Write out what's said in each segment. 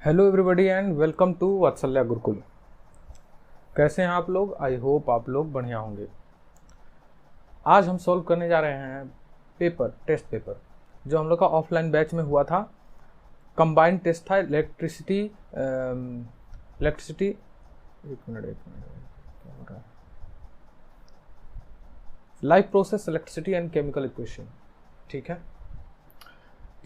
Hello everybody and welcome to Vatsalya Gurukul. कैसे हैं आप लोग? आई होप आप लोग बढ़िया होंगे। आज हम सॉल्व करने जा रहे हैं टेस्ट पेपर जो हम लोग का ऑफलाइन बैच में हुआ था। कंबाइंड टेस्ट था इलेक्ट्रिसिटी एक मिनट क्या हो रहा है, life process electricity and chemical equation. ठीक है,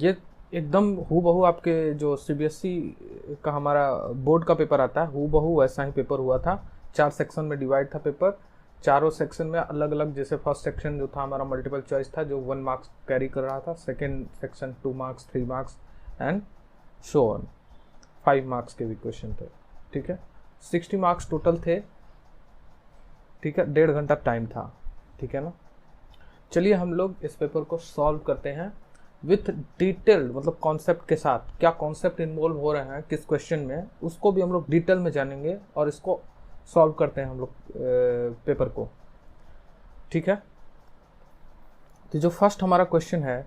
ये एकदम हूबहू आपके जो सीबीएसई का हमारा बोर्ड का पेपर आता है हूबहू वैसा ही पेपर हुआ था। 4 सेक्शन में डिवाइड था पेपर। चारों सेक्शन में अलग अलग, जैसे फर्स्ट सेक्शन जो था हमारा मल्टीपल चॉइस था जो 1 मार्क्स कैरी कर रहा था। Second section 2 marks, 3 marks and so on 5 marks के भी क्वेश्चन थे। ठीक है, 60 मार्क्स टोटल थे। ठीक है, 1.5 घंटा टाइम था। ठीक है ना, चलिए हम लोग इस पेपर को सॉल्व करते हैं विथ डिटेल्ड, मतलब कॉन्सेप्ट के साथ। क्या कॉन्सेप्ट इन्वॉल्व हो रहे हैं किस क्वेश्चन में, उसको भी हम लोग डिटेल में जानेंगे और इसको सॉल्व करते हैं हम लोग पेपर को। ठीक है, तो जो फर्स्ट हमारा क्वेश्चन है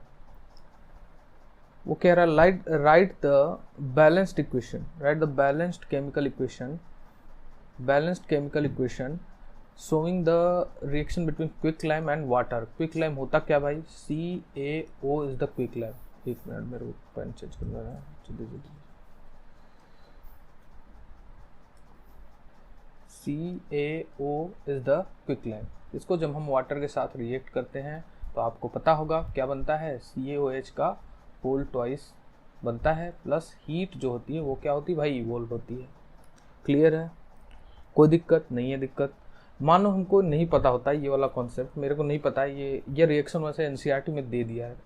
वो कह रहा है right the balanced equation, right the balanced chemical equation showing the reaction between quick lime and water. Quick lime होता क्या भाई? CaO is the quick lime. एक मिनट मेरे को पेन चेंज करना है, जल्दी जल्दी। CaO is the quick lime. इसको जब हम वाटर के साथ रिएक्ट करते हैं तो आपको पता होगा क्या बनता है। CaOH का होल ट्वाइस बनता है, प्लस हीट जो होती है वो क्या होती है भाई? इवोल्व होती है। क्लियर है? कोई दिक्कत नहीं है? दिक्कत मानो हमको नहीं पता होता है ये वाला कॉन्सेप्ट, मेरे को नहीं पता है। ये रिएक्शन वैसे एनसीईआरटी में दे दिया है,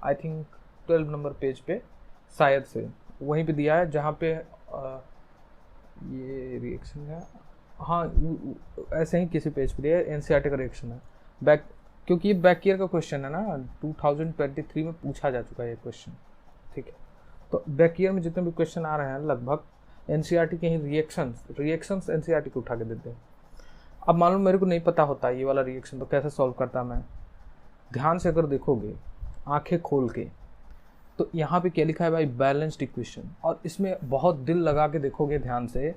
आई थिंक 12 नंबर पेज पे शायद से वहीं पे दिया है जहाँ पे ये रिएक्शन है। हाँ, ऐसे ही किसी पेज पे दिया है, एनसीईआरटी का रिएक्शन है बैक, क्योंकि ये बैक ईयर का क्वेश्चन है ना। 2023 में पूछा जा चुका है ये क्वेश्चन। ठीक है, तो बैक ईयर में जितने भी क्वेश्चन आ रहे हैं लगभग एनसीईआरटी के ही रिएक्शंस एनसीईआरटी को उठा के देते हैं। अब मालूम मेरे को नहीं पता होता ये वाला रिएक्शन तो कैसे सॉल्व करता मैं। ध्यान से अगर देखोगे आंखें खोल के तो यहाँ पे क्या लिखा है भाई? Balanced equation. और इसमें बहुत दिल लगा के देखोगे ध्यान से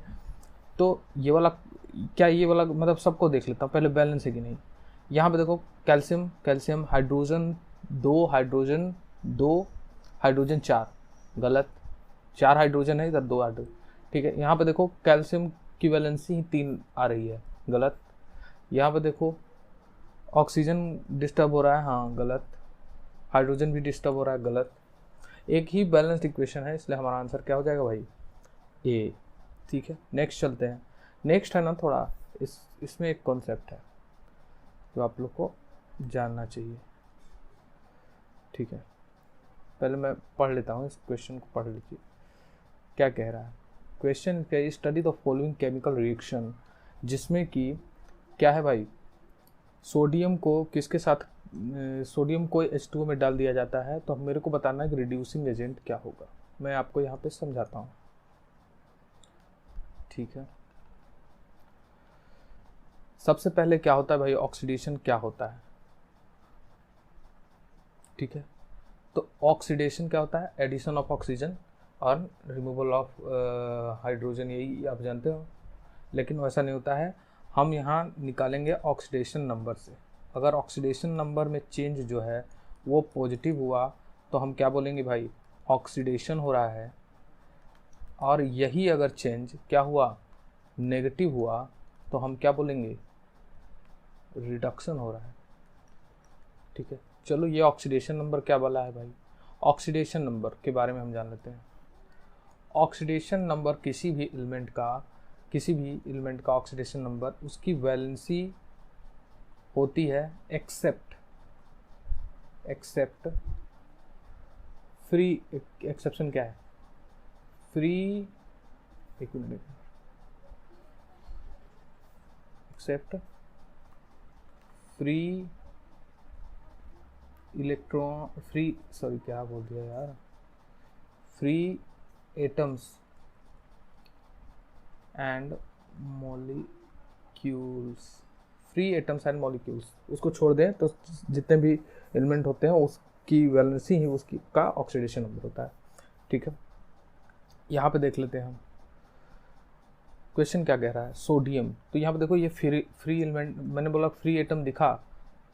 तो ये वाला क्या, ये वाला मतलब सबको देख लेता हूँ पहले बैलेंस है कि नहीं। यहाँ पे देखो कैल्शियम हाइड्रोजन 2 हाइड्रोजन 2 हाइड्रोजन 4, गलत। 4 हाइड्रोजन है इधर, 2 हाइड्रोजन। ठीक है, यहाँ पे देखो कैल्शियम की वैलेंसी ही 3 आ रही है, गलत। यहाँ पे देखो ऑक्सीजन डिस्टर्ब हो रहा है, हाँ गलत। हाइड्रोजन भी डिस्टर्ब हो रहा है, गलत। एक ही बैलेंस्ड इक्वेशन है, इसलिए हमारा आंसर क्या हो जाएगा भाई? ए। ठीक है, नेक्स्ट चलते हैं। नेक्स्ट है ना, थोड़ा इसमें एक कॉन्सेप्ट है जो आप लोग को जानना चाहिए। ठीक है, पहले मैं पढ़ लेता हूँ, इस क्वेश्चन को पढ़ लीजिए क्या कह रहा है। क्वेश्चन क्या? Study the following chemical reaction, जिसमें कि क्या है भाई? सोडियम को किसके साथ, सोडियम को H2O में डाल दिया जाता है, तो मेरे को बताना है कि रिड्यूसिंग एजेंट क्या होगा। मैं आपको यहाँ पे समझाता हूँ। ठीक है, सबसे पहले क्या होता है भाई? ऑक्सीडेशन क्या होता है? ठीक है, तो ऑक्सीडेशन क्या होता है? एडिशन ऑफ ऑक्सीजन और रिमूवल ऑफ हाइड्रोजन, यही आप जानते हो। लेकिन वैसा नहीं होता है, हम यहाँ निकालेंगे ऑक्सीडेशन नंबर से। अगर ऑक्सीडेशन नंबर में चेंज जो है वो पॉजिटिव हुआ तो हम क्या बोलेंगे भाई? ऑक्सीडेशन हो रहा है। और यही अगर चेंज क्या हुआ? नेगेटिव हुआ तो हम क्या बोलेंगे? रिडक्शन हो रहा है। ठीक है, चलो ये ऑक्सीडेशन नंबर क्या बोला है भाई? ऑक्सीडेशन नंबर के बारे में हम जान लेते हैं। ऑक्सीडेशन नंबर किसी भी एलिमेंट का ऑक्सीडेशन नंबर, उसकी वैलेंसी होती है एक्सेप्ट फ्री। एक्सेप्शन क्या है? फ्री, एक मिनट, except free electron, free, sorry क्या बोल दिया यार, free atoms and molecules. Free atoms and molecules उसको छोड़ दें तो जितने भी एलिमेंट होते हैं उसकी वैलेंसी ही उसकी का ऑक्सीडेशन नंबर होता है। ठीक है, यहाँ पे देख लेते हैं हम क्वेश्चन क्या कह रहा है। सोडियम, तो यहाँ पे देखो ये फ्री एलिमेंट, मैंने बोला फ्री एटम दिखा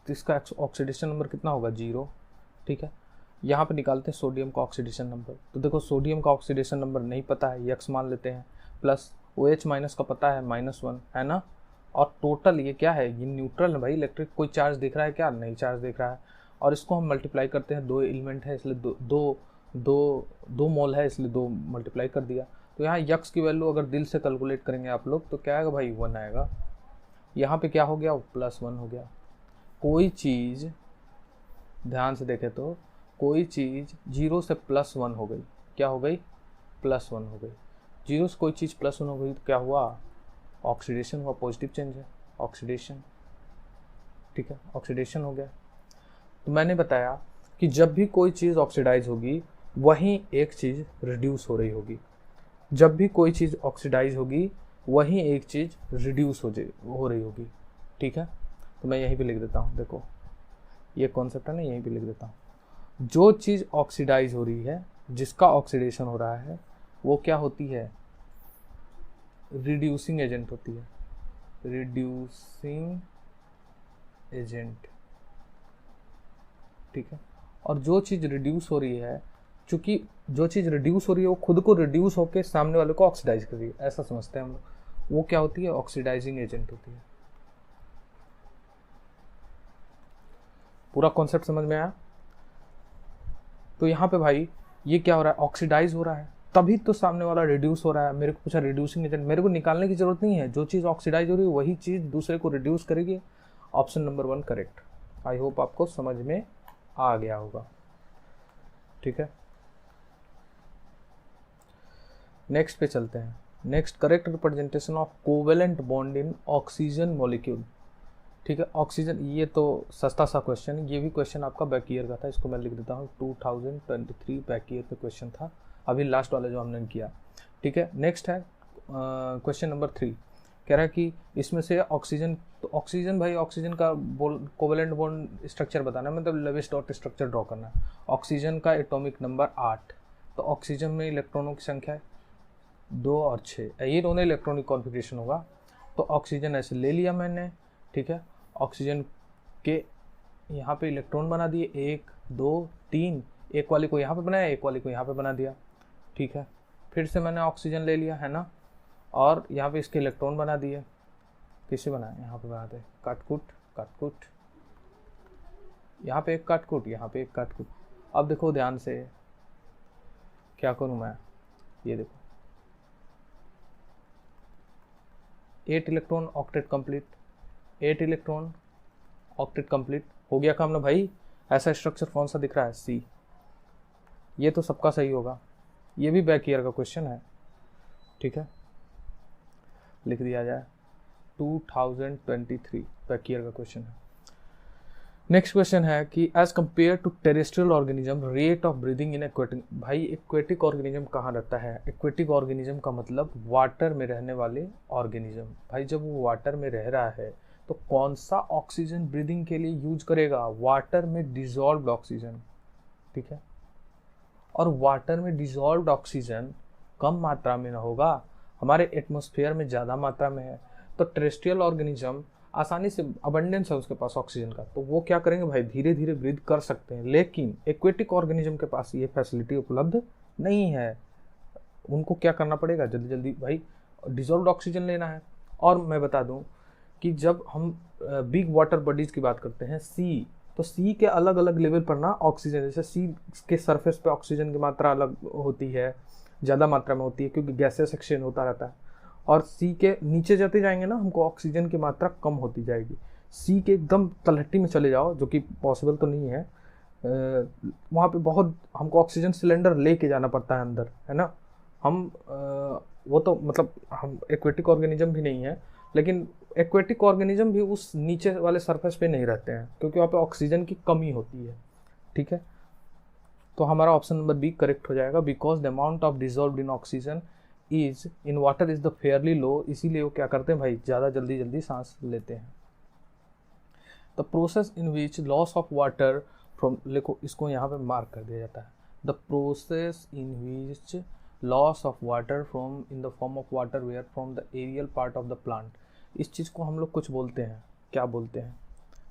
तो इसका ऑक्सीडेशन नंबर कितना होगा 0, ठीक है। यहाँ पे निकालते हैं सोडियम का ऑक्सीडेशन नंबर, तो देखो सोडियम का ऑक्सीडेशन नंबर नहीं पता है, यक्स मान लेते हैं, प्लस OH माइनस का पता है -1 है ना, और टोटल ये क्या है, ये न्यूट्रल है भाई, इलेक्ट्रिक कोई चार्ज दिख रहा है क्या, नहीं चार्ज दिख रहा है, और इसको हम मल्टीप्लाई करते हैं, 2 एलिमेंट है इसलिए दो मोल है इसलिए 2 मल्टीप्लाई कर दिया। तो यहाँ यक्स की वैल्यू अगर दिल से कैलकुलेट करेंगे आप लोग तो क्या आएगा भाई 1 आएगा। यहाँ पे क्या हो गया, +1 हो गया। कोई चीज़ ध्यान से देखें तो कोई चीज़ 0 से +1 हो गई, क्या हो गई, +1 हो गई। 0 से कोई चीज़ +1 हो गई तो क्या हुआ, ऑक्सीडेशन हुआ, पॉजिटिव चेंज है, ऑक्सीडेशन, ठीक है, ऑक्सीडेशन हो गया। तो मैंने बताया कि जब भी कोई चीज़ ऑक्सीडाइज होगी वहीं एक चीज़ रिड्यूस हो रही होगी, जब भी कोई चीज़ ऑक्सीडाइज होगी वहीं एक चीज़ रिड्यूस हो रही होगी, ठीक है। तो मैं यहीं पे लिख देता हूँ, देखो ये कॉन्सेप्ट है ना, यहीं पे लिख देता हूँ। जो चीज़ ऑक्सीडाइज हो रही है, जिसका ऑक्सीडेशन हो रहा है, वो क्या होती है, रिड्यूसिंग एजेंट होती है, रिड्यूसिंग एजेंट, ठीक है। और जो चीज़ रिड्यूस हो रही है, चूंकि जो चीज़ रिड्यूस हो रही है वो खुद को रिड्यूस होकर सामने वाले को ऑक्सीडाइज कर रही है, ऐसा समझते हैं हम लोग, वो क्या होती है, ऑक्सीडाइजिंग एजेंट होती है। पूरा कॉन्सेप्ट समझ में आया। तो यहाँ पे भाई ये क्या हो रहा है, ऑक्सीडाइज हो रहा है, तभी तो सामने वाला रिड्यूस हो रहा है। मेरे को पूछा रिड्यूसिंग एजेंट, मेरे को निकालने की जरूरत नहीं है, जो चीज़ ऑक्सीडाइज हो रही है वही चीज़ दूसरे को रिड्यूस करेगी। Option number 1 correct. I hope आपको समझ में आ गया होगा, ठीक है। नेक्स्ट पे चलते हैं। Next, correct representation of covalent bond in oxygen molecule, ठीक है। ऑक्सीजन, ये तो सस्ता सा क्वेश्चन, ये भी क्वेश्चन आपका बैक ईयर का था, इसको मैं लिख देता हूँ 2023 बैक ईयर का क्वेश्चन था, अभी लास्ट वाला जो हमने किया, ठीक है। नेक्स्ट है क्वेश्चन नंबर 3, कह रहा है कि इसमें से ऑक्सीजन, तो ऑक्सीजन भाई, ऑक्सीजन का कोवेलेंट बॉन्ड स्ट्रक्चर बताना है, मतलब लेविस डॉट स्ट्रक्चर ड्रॉ करना है। ऑक्सीजन का एटॉमिक नंबर 8, तो ऑक्सीजन में इलेक्ट्रॉनों की संख्या है 2 और 6, ये दोनों इलेक्ट्रॉनिक कॉन्फ़िगरेशन होगा। तो ऑक्सीजन ऐसे ले लिया मैंने, ठीक है। ऑक्सीजन के यहाँ पे इलेक्ट्रॉन बना दिए 1 2 3, एक वाले को यहाँ पे बनाया, एक वाले को यहाँ पे बना दिया, ठीक है। फिर से मैंने ऑक्सीजन ले लिया है ना, और यहाँ पे इसके इलेक्ट्रॉन बना दिए, किसे बनाए, यहाँ पे बनाते हैं काटकुट, यहाँ पे एक काटकुट, यहाँ पे एक काटकुट। अब देखो ध्यान से क्या करूँ मैं, ये देखो 8 electron octet complete, 8 electron octet complete हो गया काम ना भाई। ऐसा स्ट्रक्चर कौन सा दिख रहा है, C, ये तो सबका सही होगा, ये भी बैक ईयर का क्वेश्चन है, ठीक है, लिख दिया जाए 2023 बैक ईयर का क्वेश्चन है। नेक्स्ट क्वेश्चन है कि as compare to terrestrial organism rate of breathing in aquatic, भाई एक्वेटिक ऑर्गेनिज्म कहाँ रहता है, एक्वेटिक ऑर्गेनिज्म का मतलब वाटर में रहने वाले ऑर्गेनिज्म। भाई जब वो वाटर में रह रहा है तो कौन सा ऑक्सीजन ब्रीदिंग के लिए यूज करेगा, वाटर में डिजॉल्व्ड ऑक्सीजन, ठीक है। और वाटर में डिजॉल्व्ड ऑक्सीजन कम मात्रा में ना होगा, हमारे एटमॉस्फेयर में ज़्यादा मात्रा में है। तो टेरेस्ट्रियल ऑर्गेनिज्म आसानी से अबंडेंस है उसके पास ऑक्सीजन का, तो वो क्या करेंगे भाई, धीरे धीरे ब्रीथ कर सकते हैं। लेकिन एक्वेटिक ऑर्गेनिज्म के पास ये फैसिलिटी उपलब्ध नहीं है, उनको क्या करना पड़ेगा, जल्दी जल्दी भाई डिजॉल्व्ड ऑक्सीजन लेना है। और मैं बता दूं कि जब हम बिग वाटर बॉडीज की बात करते हैं, सी, तो सी के अलग अलग लेवल पर ना ऑक्सीजन, जैसे सी के सरफेस पे ऑक्सीजन की मात्रा अलग होती है, ज़्यादा मात्रा में होती है क्योंकि गैसेस एक्सचेंज होता रहता है। और सी के नीचे जाते जाएंगे ना, हमको ऑक्सीजन की मात्रा कम होती जाएगी। सी के एकदम तलहटी में चले जाओ, जो कि पॉसिबल तो नहीं है, वहाँ पे बहुत हमको ऑक्सीजन सिलेंडर लेके जाना पड़ता है अंदर, है ना। हम वो तो मतलब हम एक्वेटिक ऑर्गेनिज्म भी नहीं है, लेकिन एक्वेटिक ऑर्गेनिज्म भी उस नीचे वाले सरफेस पे नहीं रहते हैं क्योंकि वहाँ पे ऑक्सीजन की कमी होती है, ठीक है। तो हमारा ऑप्शन नंबर बी करेक्ट हो जाएगा, because the amount of dissolved in oxygen is in water is the fairly low, इसीलिए वो क्या करते हैं भाई, ज़्यादा जल्दी जल्दी सांस लेते हैं। The process in which loss of water from, देखो इसको यहाँ पे मार्क कर दिया जाता है, the process in which loss of water from in the form of water where from the aerial part of the plant. इस चीज़ को हम लोग कुछ बोलते हैं, क्या बोलते हैं?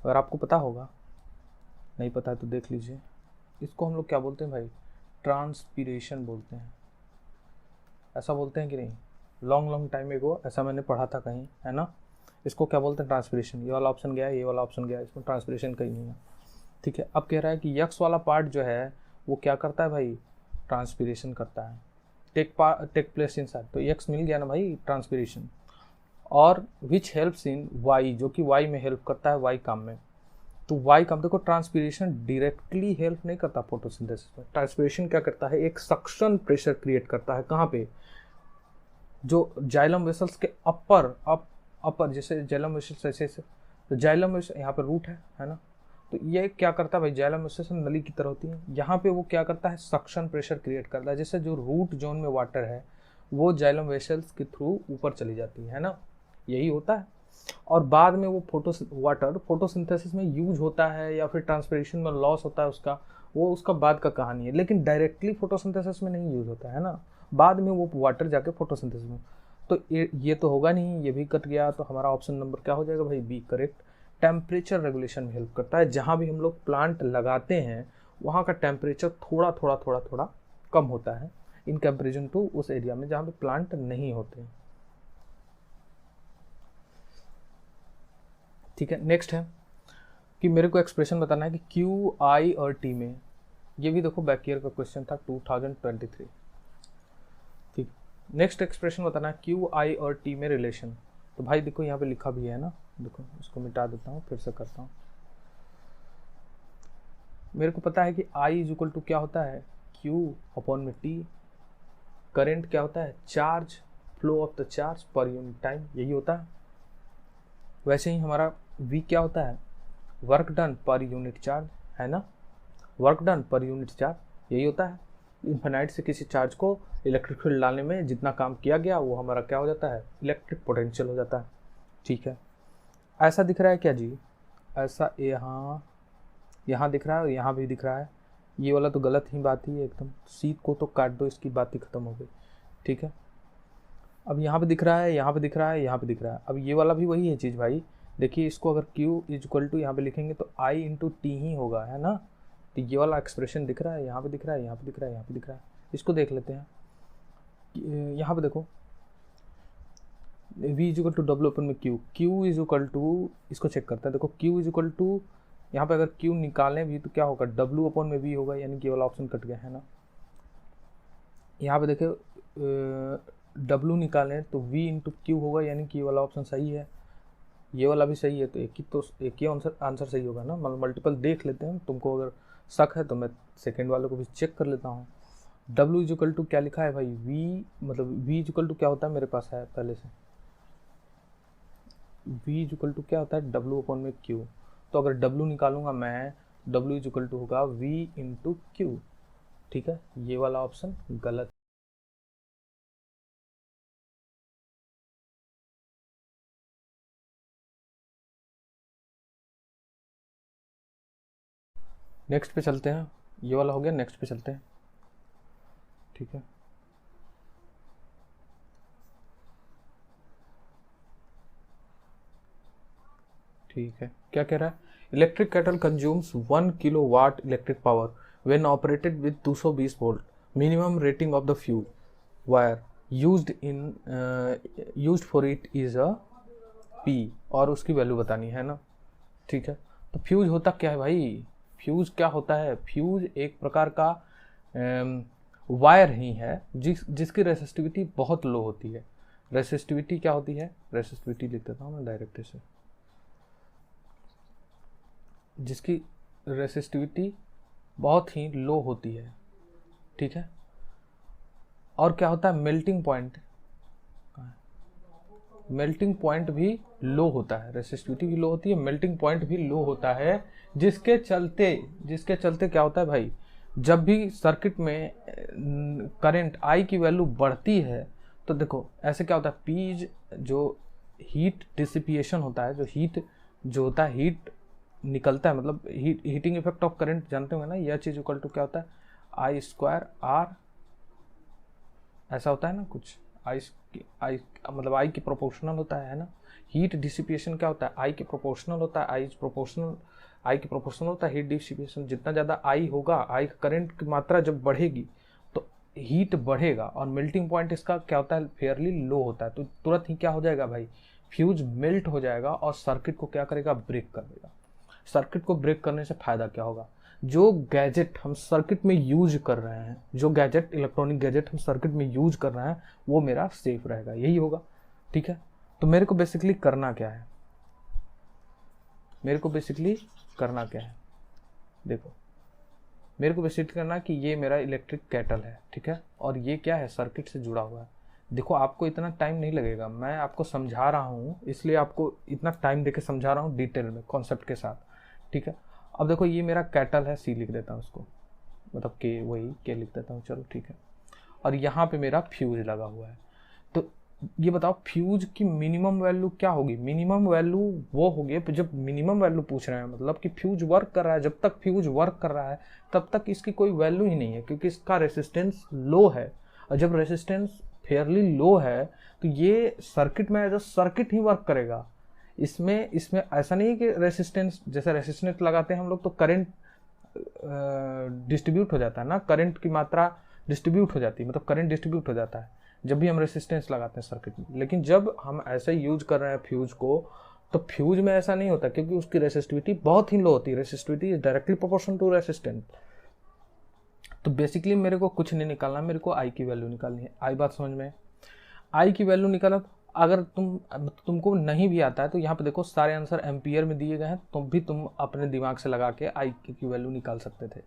अगर आपको पता होगा, नहीं पता है तो देख लीजिए। इसको हम लोग क्या बोलते हैं भाई? ट्रांसपीरेशन बोलते हैं। ऐसा बोलते हैं कि नहीं? लॉन्ग टाइम एगो ऐसा मैंने पढ़ा था कहीं, है ना। इसको क्या बोलते हैं? ट्रांसपीरेशन। ये वाला ऑप्शन गया, ये वाला ऑप्शन गया, इसमें ट्रांसपीरेशन कहीं नहीं है। ठीक है, अब कह रहा है कि यक्स वाला पार्ट जो है वो क्या करता है भाई? ट्रांसपीरेशन करता है, टेक प्लेस इनसाइड। तो यक्स मिल गया ना भाई, ट्रांसपीरेशन। और विच हेल्प्स इन वाई, जो कि वाई में हेल्प करता है, वाई काम में। तो वाई काम, देखो ट्रांसपीरेशन डायरेक्टली हेल्प नहीं करता फोटोसिंथेसिस में। ट्रांसपीरेशन क्या करता है? एक सक्शन प्रेशर क्रिएट करता है। कहाँ पे? जो जाइलम वेसल्स के अपर जैसे जाइलम वेसल्स ऐसे, तो जाइलम वेसल यहाँ पे रूट है ना। तो ये क्या करता है भाई? जाइलम वेसल्स नली की तरह होती है, यहाँ पे वो क्या करता है? सक्शन प्रेशर क्रिएट करता है, जैसे जो रूट जोन में वाटर है वो जाइलम वेसल्स के थ्रू ऊपर चली जाती है ना, यही होता है। और बाद में वो वाटर फोटोसिंथेसिस में यूज होता है या फिर ट्रांसपिरेशन में लॉस होता है उसका, वो उसका बाद का कहानी है। लेकिन डायरेक्टली फोटोसिंथेसिस में नहीं यूज होता है ना, बाद में वो वाटर जाके फोटोसिंथेसिस में। तो ये तो होगा नहीं, ये भी कट गया। तो हमारा ऑप्शन नंबर क्या हो जाएगा भाई? B correct. टेम्परेचर रेगुलेशन में हेल्प करता है। जहाँ भी हम लोग प्लांट लगाते हैं वहाँ का टेम्परेचर थोड़ा कम होता है इन कंपेरिजन टू उस एरिया में जहाँ पे प्लांट नहीं होते। ठीक है, नेक्स्ट है कि मेरे को एक्सप्रेशन बताना है कि क्यू, आई और टी में। ये भी देखो बैक ईयर का क्वेश्चन था 2023। ठीक, नेक्स्ट एक्सप्रेशन बताना है क्यू, आई और टी में रिलेशन। तो भाई देखो यहाँ पे लिखा भी है ना, देखो इसको मिटा देता हूँ, फिर से करता हूँ। मेरे को पता है कि आई इज इक्वल टू क्या होता है? क्यू अपॉन में टी। करेंट क्या होता है? Charge, flow of the charge per unit time, यही होता है। वैसे ही हमारा वी क्या होता है? Work done per unit charge, है ना। Work done per unit charge यही होता है। इन्फिनाइट से किसी चार्ज को इलेक्ट्रिक फील्ड डालने में जितना काम किया गया वो हमारा क्या हो जाता है? इलेक्ट्रिक पोटेंशियल हो जाता है। ठीक है, ऐसा दिख रहा है क्या जी? ऐसा यहाँ दिख रहा है और यहाँ भी दिख रहा है। ये वाला तो गलत ही बात ही है एकदम, सीट को तो काट दो, इसकी बात ही खत्म हो गई। ठीक है, अब यहाँ पे दिख रहा है, यहाँ पे दिख रहा है, यहाँ पे दिख रहा है। अब ये वाला भी वही है चीज़ भाई। देखिए इसको अगर Q इज इक्वल टू यहाँ पे लिखेंगे तो I इंटू टी ही होगा, है ना। तो ये वाला एक्सप्रेशन दिख रहा है, यहाँ पे दिख रहा है, यहाँ पे दिख रहा है, यहाँ पे दिख रहा है। इसको देख लेते हैं। यहाँ पे देखो V is equal to W open में Q इज इक्वल टू, इसको चेक करते हैं। देखो Q इज इक्वल टू, यहाँ पे अगर Q निकालें भी तो क्या होगा? W ओपन में V होगा, यानी कि वाला ऑप्शन कट गया, है ना। यहाँ पे देखे W निकालें तो V इंटू Q होगा, यानी कि ये वाला ऑप्शन सही है, ये वाला भी सही है। तो एक ही आंसर सही होगा ना। मल्टीपल देख लेते हैं, तुमको अगर शक है तो मैं सेकेंड वाले को भी चेक कर लेता हूँ। W इज इक्वल टू क्या लिखा है भाई? V मतलब V इज इक्वल टू क्या होता है? मेरे पास है पहले से, V इज इक्वल टू क्या होता है? W अपॉन में Q। तो अगर W निकालूंगा मैं, W इज इक्वल टू होगा V इंटू Q। ठीक है, ये वाला ऑप्शन गलत। नेक्स्ट पे चलते हैं, ये वाला हो गया, नेक्स्ट पे चलते हैं। ठीक है, ठीक है, क्या कह रहा है? Electric kettle consumes 1 kilowatt electric power when operated with 220 volt. Minimum rating of the fuse wire used for it is a P, और उसकी वैल्यू बतानी है ना। ठीक है, तो फ्यूज होता क्या है भाई? फ्यूज क्या होता है? फ्यूज एक प्रकार का वायर ही है जिसकी रेसिस्टिविटी बहुत लो होती है। रेसिस्टिविटी क्या होती है? रेसिस्टिविटी लिख देता हूँ मैं डायरेक्ट से, जिसकी रेसिस्टिविटी बहुत ही लो होती है। ठीक है, और क्या होता है? मेल्टिंग पॉइंट, मेल्टिंग पॉइंट भी लो होता है। रेसिस्टिविटी भी लो होती है, मेल्टिंग पॉइंट भी लो होता है, जिसके चलते क्या होता है भाई? जब भी सर्किट में करंट I की वैल्यू बढ़ती है तो देखो ऐसे क्या होता है? पीज जो हीट डिसिपिएशन होता है, जो हीट जो होता है, हीट निकलता है, मतलब हीटिंग इफेक्ट ऑफ करंट जानते होंगे ना। यह चीज इक्वल टू क्या होता है? I स्क्वायर R ऐसा होता है ना कुछ, आई मतलब आई के प्रोपोर्शनल होता है ना। हीट डिसिपेशन क्या होता है, आई के प्रोपोर्शनल होता है, आई के प्रोपोर्शनल होता है हीट डिसिपेशन। जितना ज़्यादा आई होगा, आई करंट की मात्रा जब बढ़ेगी तो हीट बढ़ेगा, और मेल्टिंग पॉइंट इसका क्या होता है, फेयरली लो होता है। तो तुरंत ही क्या हो जाएगा भाई, फ्यूज मेल्ट हो जाएगा और सर्किट को क्या करेगा, ब्रेक कर देगा। सर्किट को ब्रेक करने से फायदा क्या होगा, जो गैजेट हम सर्किट में यूज कर रहे हैं, जो गैजेट इलेक्ट्रॉनिक गैजेट हम सर्किट में यूज कर रहे हैं, वो मेरा सेफ रहेगा, यही होगा। ठीक है, तो मेरे को बेसिकली करना क्या है, मेरे को बेसिकली करना क्या है, देखो मेरे को बेसिकली करना है कि ये मेरा इलेक्ट्रिक केटल है, ठीक है, और ये क्या है, सर्किट से जुड़ा हुआ है। देखो आपको इतना टाइम नहीं लगेगा, मैं आपको समझा रहा हूँ, इसलिए आपको इतना टाइम देके समझा रहा हूँ डिटेल में कॉन्सेप्ट के साथ। ठीक है, अब देखो ये मेरा कैटल है, सी लिख देता हूँ इसको, मतलब के, वही के लिख देता हूँ, चलो ठीक है। और यहाँ पे मेरा फ्यूज लगा हुआ है। तो ये बताओ फ्यूज की मिनिमम वैल्यू क्या होगी, मिनिमम वैल्यू वो होगी जब मिनिमम वैल्यू पूछ रहे हैं, मतलब कि फ्यूज वर्क कर रहा है, जब तक फ्यूज वर्क कर रहा है तब तक इसकी कोई वैल्यू ही नहीं है, क्योंकि इसका रेसिस्टेंस लो है। और जब रेसिस्टेंस फेयरली लो है तो ये सर्किट में एज अ सर्किट ही वर्क करेगा। इसमें ऐसा नहीं है कि रेसिस्टेंस, जैसे रेसिस्टेंस लगाते हैं हम लोग तो करंट डिस्ट्रीब्यूट हो जाता है ना, करंट की मात्रा डिस्ट्रीब्यूट हो जाती है, मतलब करंट डिस्ट्रीब्यूट हो जाता है जब भी हम रेसिस्टेंस लगाते हैं सर्किट में। लेकिन जब हम ऐसे यूज कर रहे हैं फ्यूज को, तो फ्यूज में ऐसा नहीं होता, क्योंकि उसकी रेसिस्टिविटी बहुत ही लो होती है। Resistivity is directly proportional to resistance. तो बेसिकली मेरे को कुछ नहीं निकालना, मेरे को आई की वैल्यू निकालनी है। आई बात समझ में, आई की वैल्यू निकाला। अगर तुमको नहीं भी आता है तो यहाँ पे देखो सारे आंसर एम्पियर में दिए गए हैं, तो भी तुम अपने दिमाग से लगा के आई की वैल्यू निकाल सकते थे।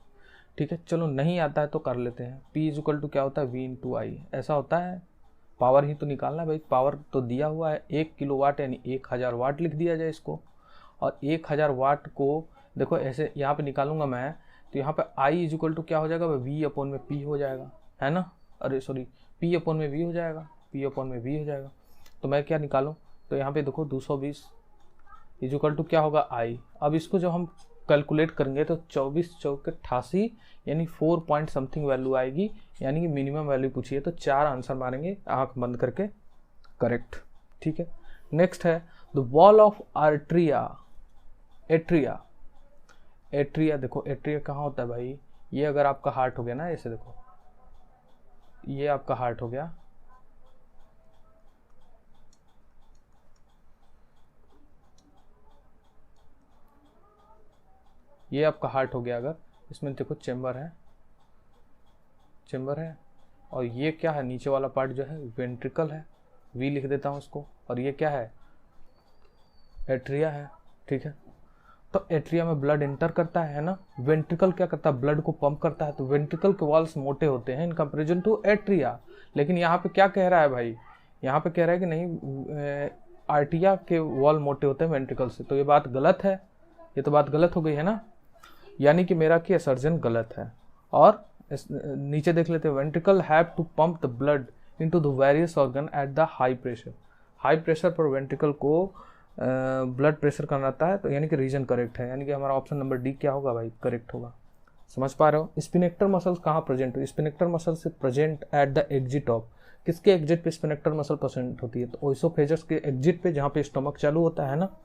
ठीक है, चलो नहीं आता है तो कर लेते हैं। P इज इक्वल टू क्या होता है, V इंटू आई, ऐसा होता है। पावर ही तो निकालना है भाई, पावर तो दिया हुआ है 1 किलोवाट, यानी 1000 वाट लिख दिया जाए इसको। और 1000 वाट को देखो ऐसे यहाँ पे निकालूंगा मैं, तो यहाँ पे आई इज इक्वल टू क्या हो जाएगा, V अपॉन में P हो जाएगा, है ना, अरे सॉरी P अपॉन में V हो जाएगा, P अपॉन में V हो जाएगा। तो मैं क्या निकालूं, तो यहाँ पे देखो 220 इज इक्वल टू क्या होगा, आई। अब इसको जब हम कैलकुलेट करेंगे तो 24 चौके 88, यानी 4 पॉइंट समथिंग वैल्यू आएगी, यानी कि मिनिमम वैल्यू पूछिए तो 4 आंसर मारेंगे आंख बंद करके, करेक्ट। ठीक है, नेक्स्ट है the wall of atria. Atria देखो, एट्रिया कहाँ होता है भाई, ये अगर आपका हार्ट हो गया ना, ऐसे देखो ये आपका हार्ट हो गया, ये आपका हार्ट हो गया। अगर इसमें देखो चेम्बर है, और ये क्या है, नीचे वाला पार्ट जो है वेंट्रिकल है, वी लिख देता हूँ इसको, और ये क्या है, एट्रिया है। ठीक है, तो एट्रिया में ब्लड एंटर करता है ना, वेंट्रिकल क्या करता है, ब्लड को पंप करता है। तो वेंट्रिकल के वॉल्स मोटे होते हैं इन कंपेरिजन टू एट्रिया। लेकिन यहाँ पे क्या कह रहा है भाई, यहाँ पे कह रहा है कि नहीं आर्टिया के वॉल मोटे होते हैं वेंट्रिकल से, तो ये बात गलत है, ये तो बात गलत हो गई है ना, यानी कि मेरा की असर्जन गलत है। और नीचे देख लेते हैं, ventricle have to pump the blood into the various organ at the high pressure. High pressure पर वेंट्रिकल को ब्लड प्रेशर करना रहता है, तो यानी कि रीजन करेक्ट है, यानी कि हमारा ऑप्शन नंबर डी क्या होगा भाई, करेक्ट होगा। समझ पा रहे हो। स्पिनेक्टर मसल्स कहाँ प्रेजेंट है, स्पिनेक्टर मसल से present at the exit of, किसके एग्जिट पे स्पिनेक्टर मसल प्रेजेंट होती है, तो ओइसोफेजस के एग्जिट पे, जहाँ पे स्टमक चालू होता है ना।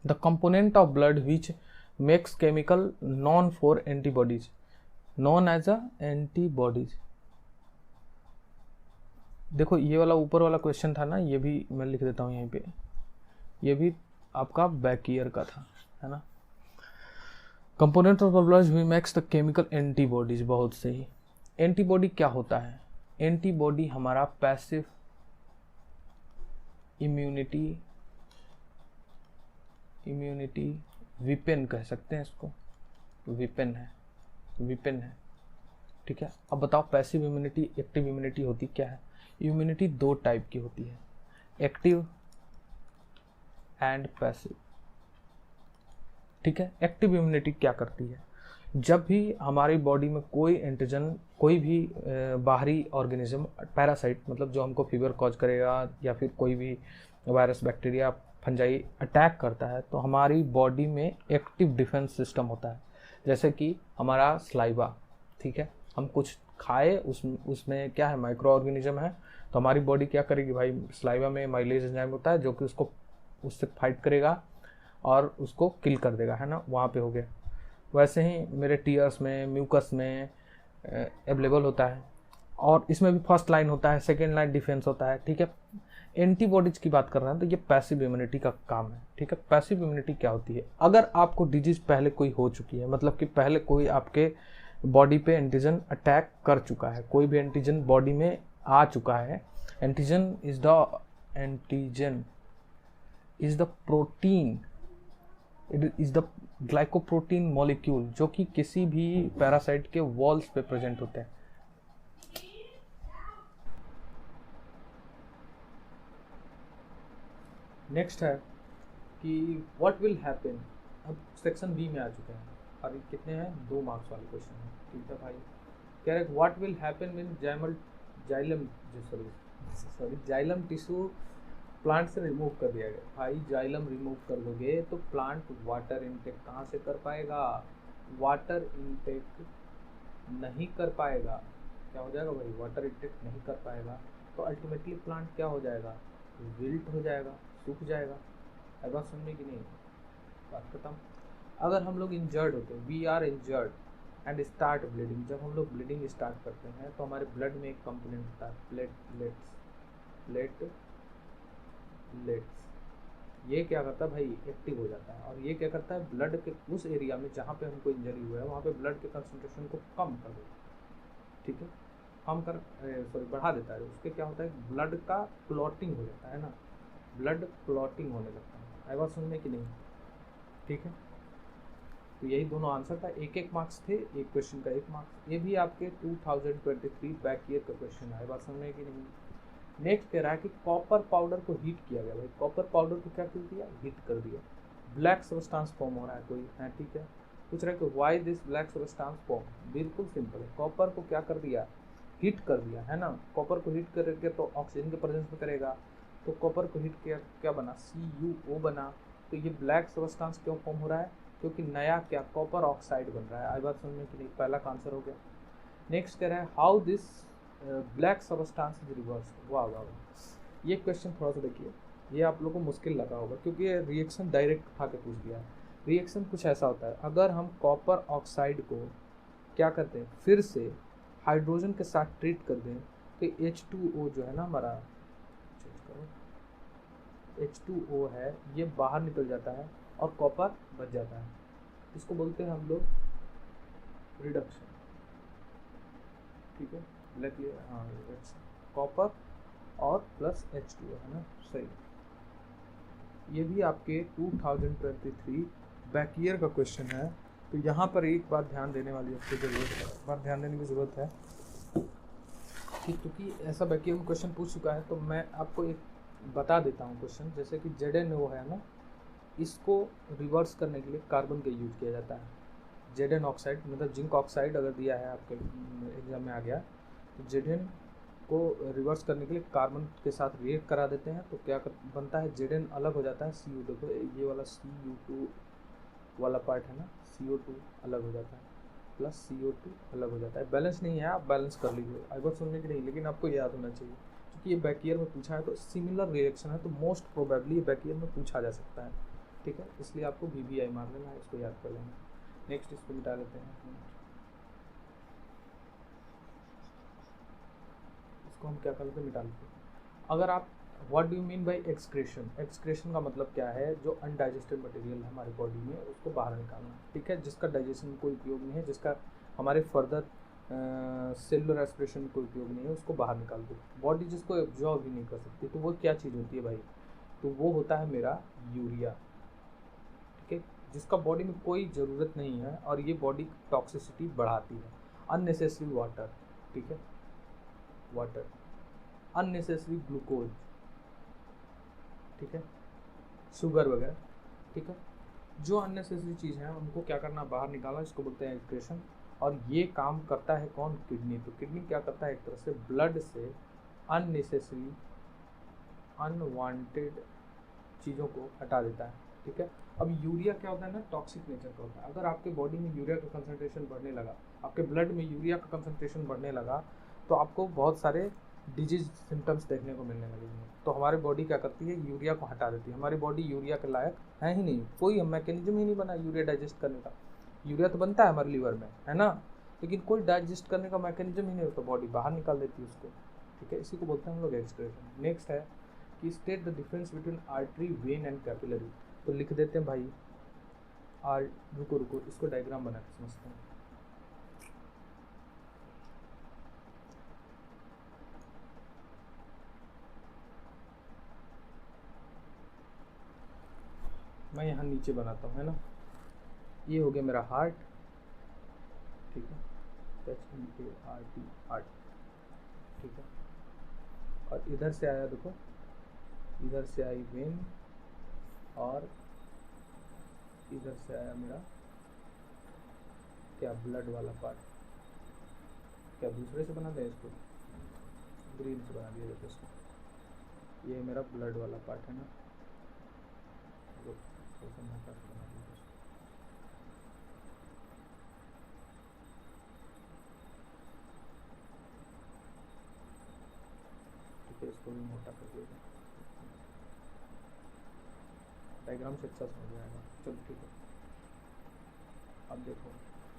The component of blood which makes chemical known for antibodies, known as a antibodies। देखो ये वाला ऊपर वाला क्वेश्चन था ना, ये भी मैं लिख देता हूँ यहीं पे, ये भी आपका बैक ईयर का था, है ना। Component of blood which makes the chemical antibodies, बहुत सही। एंटीबॉडी क्या होता है, एंटीबॉडी हमारा पैसिव इम्यूनिटी विपेन कह सकते हैं इसको, विपेन है। ठीक है, अब बताओ पैसिव इम्यूनिटी, एक्टिव इम्यूनिटी होती क्या है। इम्यूनिटी 2 टाइप की होती है, एक्टिव एंड पैसिव। ठीक है, एक्टिव इम्यूनिटी क्या करती है, जब भी हमारी बॉडी में कोई एंटीजन, कोई भी बाहरी ऑर्गेनिज्म, पैरासाइट मतलब जो हमको फीवर कॉज करेगा, या फिर कोई भी वायरस, बैक्टीरिया, फंजाई अटैक करता है, तो हमारी बॉडी में एक्टिव डिफेंस सिस्टम होता है। जैसे कि हमारा स्लाइवा, ठीक है, हम कुछ खाए, उसमें क्या है, माइक्रो ऑर्गेनिज्म है, तो हमारी बॉडी क्या करेगी भाई, सलाइवा में माइलेज एंजाइम होता है जो कि उससे फाइट करेगा और उसको किल कर देगा, है ना, वहाँ पे हो गया। वैसे ही मेरे टीयर्स में, म्यूकस में अवेलेबल होता है, और इसमें भी फर्स्ट लाइन होता है, सेकेंड लाइन डिफेंस होता है, ठीक है। एंटीबॉडीज की बात कर रहे हैं तो ये पैसिव इम्यूनिटी का काम है, ठीक है। पैसिव इम्यूनिटी क्या होती है, अगर आपको डिजीज पहले कोई हो चुकी है, मतलब कि पहले कोई आपके बॉडी पे एंटीजन अटैक कर चुका है, कोई भी एंटीजन बॉडी में आ चुका है, antigen is the protein, it is the glycoprotein molecule जो कि किसी भी पैरासाइट के वॉल्स पे प्रेजेंट होते हैं। नेक्स्ट है कि व्हाट विल हैपन, अब सेक्शन बी में आ चुके हैं, और ये कितने हैं, 2 मार्क्स वाले क्वेश्चन हैं, ठीक है भाई। कह रहे what will happen when xylem tissue plant से रिमूव कर दिया गया। भाई जाइलम रिमूव कर दोगे तो प्लांट वाटर इनटेक कहाँ से कर पाएगा, वाटर इनटेक नहीं कर पाएगा। क्या हो जाएगा भाई, वाटर इनटेक नहीं कर पाएगा, तो अल्टीमेटली प्लांट क्या हो जाएगा, विल्ट हो जाएगा, सूख जाएगा। है बात सुनने की नहीं, बात खत्म। अगर हम लोग इंजर्ड होते हैं, we are injured and start bleeding, जब हम लोग ब्लीडिंग स्टार्ट करते हैं तो हमारे ब्लड में एक कंपोनेंट होता है प्लेटलेट्स। ये क्या करता है भाई, एक्टिव हो जाता है, और ये क्या करता है, ब्लड के उस एरिया में जहाँ पे हमको इंजरी हुआ है वहाँ पे ब्लड के कंसंट्रेशन को कम कर देता है, ठीक है, बढ़ा देता है। उसके क्या होता है, ब्लड का क्लॉटिंग हो जाता है ना, ब्लड क्लॉटिंग होने लगता है। आई बात सुनने की नहीं, ठीक है। तो यही दोनों आंसर था, एक मार्क्स थे, एक क्वेश्चन का 1 मार्क्स। ये भी आपके 2023 बैक ईयर का क्वेश्चन है, बात सुनने की नहीं। नेक्स्ट कह रहा है कि कॉपर पाउडर को हीट किया गया। भाई कॉपर पाउडर को क्या कर दिया, हीट कर दिया, ब्लैक सब्सटेंस फॉर्म हो रहा है कोई है, ठीक है। पूछ रहा है कि why this black substance form, बिल्कुल सिंपल है, कॉपर को क्या कर दिया, हीट कर दिया, है ना। कॉपर को हीट करके तो ऑक्सीजन के प्रेजेंस में करेगा, तो कॉपर को हीट किया क्या बना, CuO बना। तो ये ब्लैक सब्सटेंस क्यों फॉर्म हो रहा है, क्योंकि नया क्या, कॉपर ऑक्साइड बन रहा है। आई बात सुनने के लिए पहला का आंसर हो गया। नेक्स्ट कह रहा है how this black substance is reverse. वाह वाह वाह, ये क्वेश्चन थोड़ा सा देखिए, ये आप लोगों को मुश्किल लगा होगा क्योंकि ये रिएक्शन डायरेक्ट उठा के पूछ दिया है। रिएक्शन कुछ ऐसा होता है, अगर हम कॉपर ऑक्साइड को क्या करते हैं, फिर से हाइड्रोजन के साथ ट्रीट कर दें तो H2O जो है ना हमारा, चेंज करो, H2O है, ये बाहर निकल जाता है और कॉपर बच जाता है। इसको बोलते हैं हम लोग रिडक्शन, ठीक है, लिख लिया, हाँ कॉपर और प्लस H2O, है ना, सही। ये भी आपके 2023 बैक ईयर का क्वेश्चन है। तो यहाँ पर एक बात ध्यान देने वाली आपको जरूरत है, बात ध्यान देने की ज़रूरत है कि क्योंकि ऐसा बैक ईयर में क्वेश्चन पूछ चुका है, तो मैं आपको एक बता देता हूँ क्वेश्चन। जैसे कि ZnO है ना, इसको रिवर्स करने के लिए कार्बन का यूज किया जाता है। Zn ऑक्साइड मतलब जिंक ऑक्साइड अगर दिया है आपके एग्जाम में आ गया, तो Zn को रिवर्स करने के लिए कार्बन के साथ रिएक्ट करा देते हैं, तो क्या बनता है, Zn अलग हो जाता है, CO2, तो ये वाला Cu2 वाला पार्ट है ना, CO2 अलग हो जाता है, प्लस CO2 अलग हो जाता है। बैलेंस नहीं है, आप बैलेंस कर लीजिए, आई बात सुनने की नहीं, लेकिन आपको याद होना चाहिए क्योंकि ये बैक ईयर में पूछा है, तो सिमिलर रिएक्शन है, तो मोस्ट प्रोबेबली ये बैक ईयर में पूछा जा सकता है, ठीक है। इसलिए आपको VBI मार लेना है, इसको याद कर लेना। नेक्स्ट इसको मिटा लेते हैं, इसको हम क्या कर लेते हैं, मिटा लेते हैं। अगर आप what do you mean by excretion, excretion का मतलब क्या है, जो अनडाइजेस्टेड मटेरियल है हमारी बॉडी में उसको बाहर निकालना, ठीक है, जिसका डाइजेशन में कोई उपयोग नहीं है, जिसका हमारे फर्दर सेलुलर एस्पिरेशन में कोई उपयोग नहीं है, उसको बाहर निकाल दो। बॉडी जिसको एब्जॉर्ब ही नहीं कर सकती, तो वो क्या चीज़ होती है भाई, तो वो होता है मेरा यूरिया, ठीक है, जिसका बॉडी में कोई ज़रूरत नहीं है, और ये बॉडी टॉक्सिसिटी बढ़ाती है। अननेसेसरी वाटर, ठीक है, वाटर, अननेसेसरी ग्लूकोज, ठीक है, शुगर वगैरह, ठीक है, जो अननेसेसरी चीज़ है उनको क्या करना, बाहर निकालना, इसको बोलते हैं एक्सक्रेशन। और ये काम करता है कौन, किडनी। तो किडनी क्या करता है, एक तरह से ब्लड से अननेसेसरी अनवांटेड चीज़ों को हटा देता है, ठीक है। अब यूरिया क्या होता है ना, टॉक्सिक नेचर का होता है। अगर आपके बॉडी में यूरिया का कंसंट्रेशन बढ़ने लगा, आपके ब्लड में यूरिया का कंसंट्रेशन बढ़ने लगा, तो आपको बहुत सारे डिजीज सिम्टम्स देखने को मिलने लगेंगे। तो हमारी बॉडी क्या करती है, यूरिया को हटा देती है। हमारी बॉडी यूरिया के लायक है ही नहीं, कोई मैकेनिज्म ही नहीं बना यूरिया डाइजेस्ट करने का। यूरिया तो बनता है हमारे लीवर में, है ना, लेकिन कोई डाइजेस्ट करने का मैकेनिज्म ही नहीं होता, बॉडी बाहर निकाल देती है उसको, ठीक है। इसी को बोलते हैं हम लोग एक्सक्रीशन। नेक्स्ट है कि state the difference between artery, when and capillary. तो लिख देते हैं भाई रुको रुको, इसको डायग्राम बना के समझते हैं। मैं यहाँ नीचे बनाता हूँ, है ना। ये हो गया मेरा हार्ट, ठीक है, HEART, हार्ट, ठीक है। और इधर से आया, देखो इधर से आई वेन, और इधर से आया मेरा क्या, ब्लड वाला पार्ट। क्या दूसरे से बना दें इसको, ग्रीन से बना दिया जाता है इसको। ये मेरा ब्लड वाला पार्ट है ना, थोड़ा मोटा से बना दिया इसको। ठीक है, इसको भी मोटा कर दिया, डायग्राम से अच्छा समझ आएगा। चलो ठीक है। अब देखो,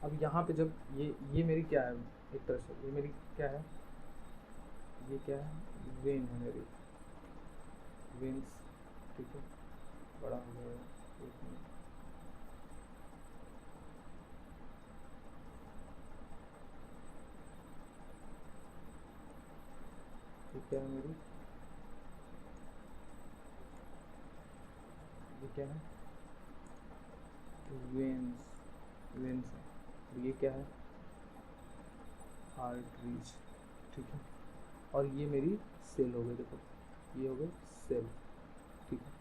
अब यहाँ पे जब ये मेरी क्या है, एक तरह से ये मेरी क्या है, ये क्या है, वेन है मेरी, वेन्स, ठीक है। बड़ा हो गया, एक मिनट, ये क्या है मेरी, ये क्या है, वेन्स, वेन्स है। ये क्या है, आर्टरीज, ठीक है। और ये मेरी सेल हो गई, देखो ये हो गए सेल, ठीक है।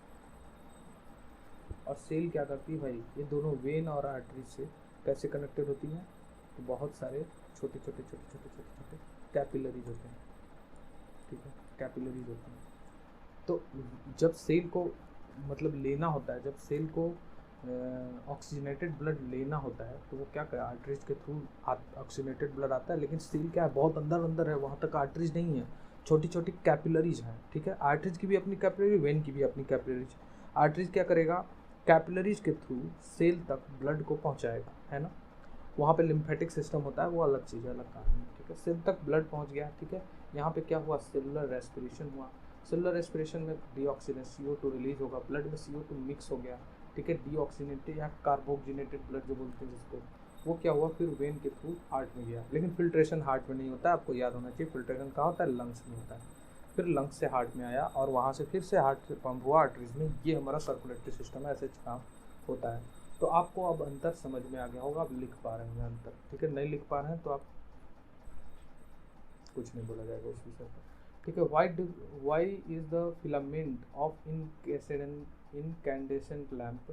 और सेल क्या करती है भाई, ये दोनों वेन और आर्टरी से कैसे कनेक्टेड होती हैं, तो बहुत सारे छोटे छोटे छोटे छोटे छोटे छोटे कैपिलरीज होते हैं, ठीक है, कैपिलरीज होते हैं। तो जब सेल को मतलब लेना होता है, जब सेल को ऑक्सीजनेटेड ब्लड लेना होता है, तो वो क्या करे, आर्टरीज के थ्रू ऑक्सीजनेटेड ब्लड आता है। लेकिन सेल क्या है, बहुत अंदर अंदर है, वहाँ तक आर्टरीज नहीं है, छोटी छोटी कैपिलरीज हैं, ठीक है। आर्टरीज की भी अपनी कैपिलरी, वेन की भी अपनी कैपिलरीज। आर्टरीज क्या करेगा, कैपिलरीज के थ्रू सेल तक ब्लड को पहुँचाएगा, है ना। वहाँ पे लिम्फेटिक सिस्टम होता है, वो अलग चीज़ है, अलग कहानी है, ठीक है। सेल तक ब्लड पहुँच गया, ठीक है। यहाँ पे क्या हुआ, सेलुलर रेस्पिरेशन हुआ। सेलुलर रेस्पिरेशन में डीऑक्सीजन CO2 रिलीज होगा, ब्लड में CO2 मिक्स हो गया, ठीक है। डीऑक्सीनेटेड या कार्बोक्सिनेटेड ब्लड जो बोलते हैं जिसको, वो क्या हुआ, फिर वेन के थ्रू हार्ट में गया। लेकिन फिल्ट्रेशन हार्ट में नहीं होता है, आपको याद होना चाहिए। फिल्ट्रेशन कहाँ होता है, लंग्स में होता है। फिर लंग्स से हार्ट में आया, और वहाँ से फिर से हार्ट से पंप हुआ आर्टरीज में। ये हमारा सर्कुलेटरी सिस्टम है, ऐसे काम होता है। तो आपको अब अंतर समझ में आ गया होगा, आप लिख पा रहे हैं अंतर, ठीक है। नहीं लिख पा रहे हैं तो आप कुछ नहीं बोला जाएगा उस विषय पर, ठीक है। Why is the filament of incandescent lamp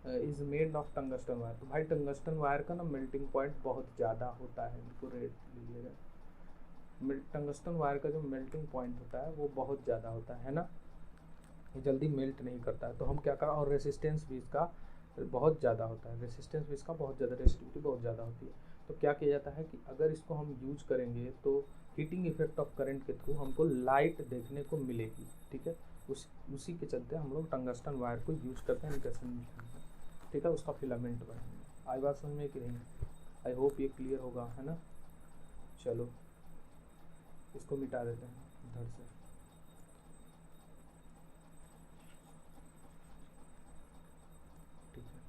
is made of tungsten wire. तो भाई टंगस्टन वायर का ना मेल्टिंग पॉइंट बहुत ज़्यादा होता है, इनको रेट लीजिएगा। टंगस्टन वायर का जो मेल्टिंग पॉइंट होता है वो बहुत ज़्यादा होता है ना, ये जल्दी मेल्ट नहीं करता है। तो हम क्या करें, और रेसिस्टेंस भी इसका बहुत ज़्यादा होता है, रेसिस्टेंस भी इसका बहुत ज़्यादा, रेसिस्टिविटी बहुत ज़्यादा होती है। तो क्या किया जाता है कि अगर इसको हम यूज करेंगे तो हीटिंग इफेक्ट ऑफ करंट के थ्रू हमको लाइट देखने को मिलेगी, ठीक है। उसी के चलते हम लोग टंगस्टन वायर को यूज करते हैं इनकेशन, ठीक है, उसका फिलामेंट बनाएंगे। आई बात समझ में कि नहीं, आई होप ये क्लियर होगा, है ना। चलो इसको मिटा देते हैं इधर से, ठीक है।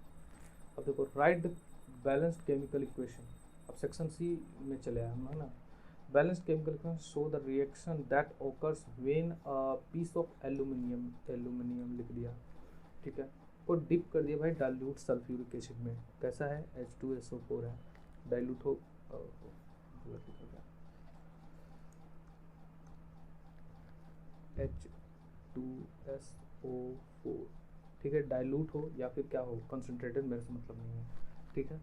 अब देखो, write the balanced chemical equation. अब सेक्शन सी में चले आए हम, है ना। Balanced chemical equation show the reaction that occurs when a piece of aluminium लिख दिया, ठीक है, को डिप कर दिया भाई डाइल्यूट सल्फ्यूरिक एसिड में। कैसा है, H2SO4 है, डाइल्यूट हो गलत लिखा गया, H2SO4, ठीक है। डाइल्यूट हो या फिर क्या हो, कंसनट्रेटेड, मेरे से मतलब नहीं है, ठीक है।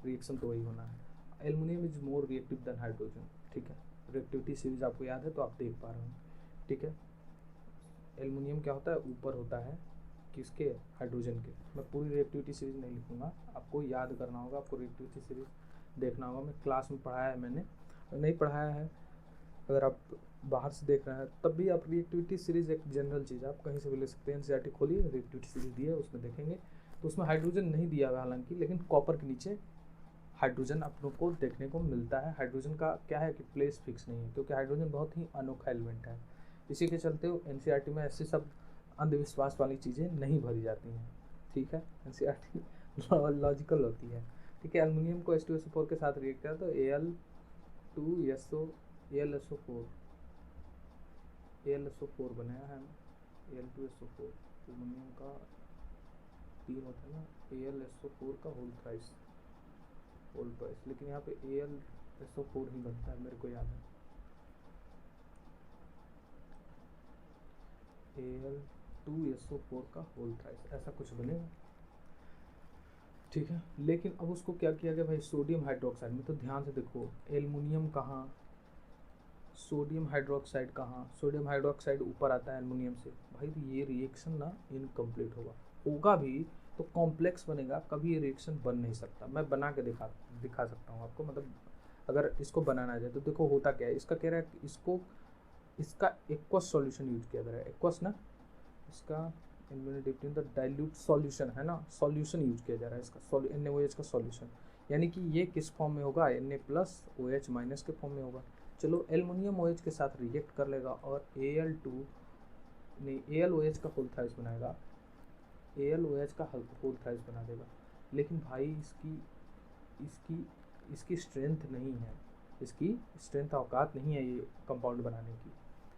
रिएक्शन तो वही होना है। Aluminium is more reactive than hydrogen, ठीक है। रिएक्टिविटी सीरीज आपको याद है तो आप देख पा रहे हो, ठीक है। एल्युमिनियम क्या होता है, ऊपर होता है, किसके, हाइड्रोजन के। मैं पूरी रिएक्टिविटी सीरीज नहीं लिखूंगा, आपको याद करना होगा, आपको रिएक्टिविटी सीरीज देखना होगा। मैं क्लास में पढ़ाया है, मैंने नहीं पढ़ाया है, अगर आप बाहर से देख रहे हैं तब भी आप रिएक्टिविटी सीरीज एक जनरल चीज़ है, आप कहीं से भी ले सकते हैं। एनसीईआरटी खोलिए, रिएक्टिविटी सीरीज दी है, उसमें देखेंगे तो उसमें हाइड्रोजन नहीं दिया हुआ हालांकि, लेकिन कॉपर के नीचे हाइड्रोजन आप लोग को देखने को मिलता है। हाइड्रोजन का क्या है कि प्लेस फिक्स नहीं है, क्योंकि हाइड्रोजन बहुत ही अनोखा एलिमेंट है। इसी के चलते एनसीईआरटी में ऐसे सब अंधविश्वास वाली चीज़ें नहीं भरी जाती हैं, ठीक है। एनसीईआरटी लॉजिकल होती है, ठीक है। एल्युमिनियम को H2SO4 के साथ रिएक्ट किया तो AlSO4 बनाया है, Al2SO4 एल्युमिनियम का 3 होता है ना, AlSO4 का होल थ्राइस, लेकिन यहाँ पे AlSO4 ही बनता है, मेरे को याद है। Al2SO4 का होल थ्राइस ऐसा कुछ बनेगा, ठीक है। लेकिन अब उसको क्या किया गया भाई, सोडियम हाइड्रोक्साइड में। तो ध्यान से देखो, एल्युमिनियम कहाँ, सोडियम हाइड्रोक्साइड कहाँ, सोडियम हाइड्रोक्साइड ऊपर आता है एल्युमिनियम से। भाई तो ये रिएक्शन ना इनकम्प्लीट होगा भी तो कॉम्प्लेक्स बनेगा, कभी ये रिएक्शन बन नहीं सकता। मैं बना के दिखा सकता हूँ आपको, मतलब अगर इसको बनाना जाए तो देखो होता क्या है। इसका कह रहा है कि इसका एक्वस सॉल्यूशन यूज किया जा रहा है, एक्वस ना, इसका deputy in the dilute solution है ना, सॉल्यूशन यूज किया जा रहा है इसका, NaOH का सॉल्यूशन। यानी कि ये किस फॉर्म में होगा, Na+OH- के फॉर्म में होगा। चलो एल्युमिनियम OH के साथ रिएक्ट कर लेगा और AlOH का होल थ्राइस बनाएगा, AlOH का होल थ्राइस बना देगा। लेकिन भाई इसकी स्ट्रेंथ नहीं है, इसकी स्ट्रेंथ औकात नहीं है ये कंपाउंड बनाने की।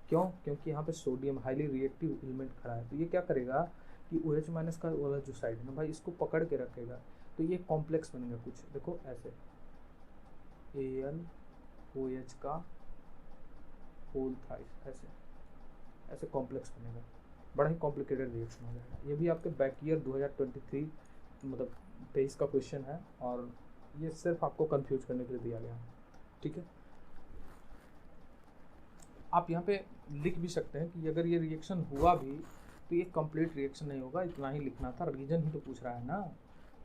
क्यों? क्योंकि यहाँ पे सोडियम हाईली रिएक्टिव एलिमेंट खड़ा है। तो ये क्या करेगा कि OH- का वाला जो साइड है ना भाई, इसको पकड़ के रखेगा, तो ये कॉम्प्लेक्स बनेगा कुछ, देखो ऐसे AlOH का होल थ्राइस, ऐसे कॉम्प्लेक्स बनेगा, बड़ा ही कॉम्प्लिकेटेड रिएक्शन हो जाएगा। ये भी आपके बैक ईयर 2023 मतलब 23 का क्वेश्चन है, और ये सिर्फ आपको कंफ्यूज करने के लिए दिया गया है, ठीक है। आप यहाँ पे लिख भी सकते हैं कि अगर ये रिएक्शन हुआ भी तो ये कंप्लीट रिएक्शन नहीं होगा, इतना ही लिखना था। रीजन ही तो पूछ रहा है ना,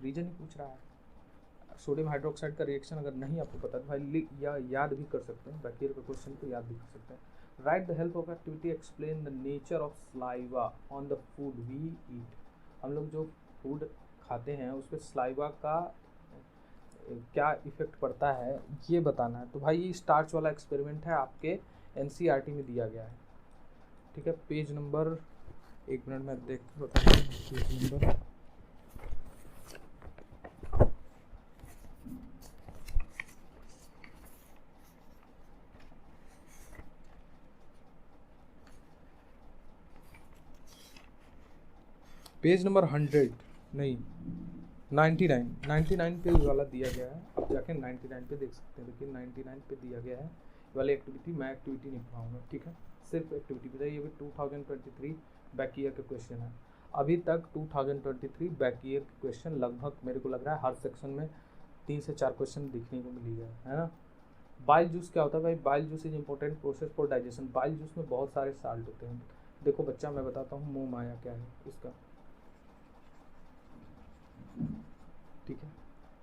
रीजन ही पूछ रहा है। सोडियम हाइड्रोक्साइड का रिएक्शन अगर नहीं आपको पता तो भाई या याद भी कर सकते हैं, बैक ईयर का क्वेश्चन को याद भी कर सकते हैं। Write the help of activity explain the nature of saliva on the food we eat. हम लोग जो फूड खाते हैं उस पर स्लाइवा का क्या इफेक्ट पड़ता है ये बताना है। तो भाई ये स्टार्च वाला एक्सपेरिमेंट है, आपके एनसीईआरटी में दिया गया है, ठीक है। पेज नंबर, एक मिनट में देख बताता हूँ, पेज नंबर पेज नंबर 100 नहीं 99 पे वाला दिया गया है। आप जाके 99 पे देख सकते हैं, देखिए 99 पे दिया गया है वाली एक्टिविटी। मैं एक्टिविटी नहीं पढ़ाऊँगा, ठीक है, सिर्फ एक्टिविटी बताइए। ये भी 2023 बैक ईयर के क्वेश्चन है। अभी तक 2023 बैक ईयर के क्वेश्चन लगभग मेरे को लग रहा है हर सेक्शन में 3 से 4 क्वेश्चन दिखने को मिल गया है ना। बाइल जूस क्या होता है भाई, bile juice is important process for digestion. Bile juice में बहुत सारे साल्ट होते हैं। देखो बच्चा, मैं बताता हूँ मोह माया क्या है इसका, ठीक है।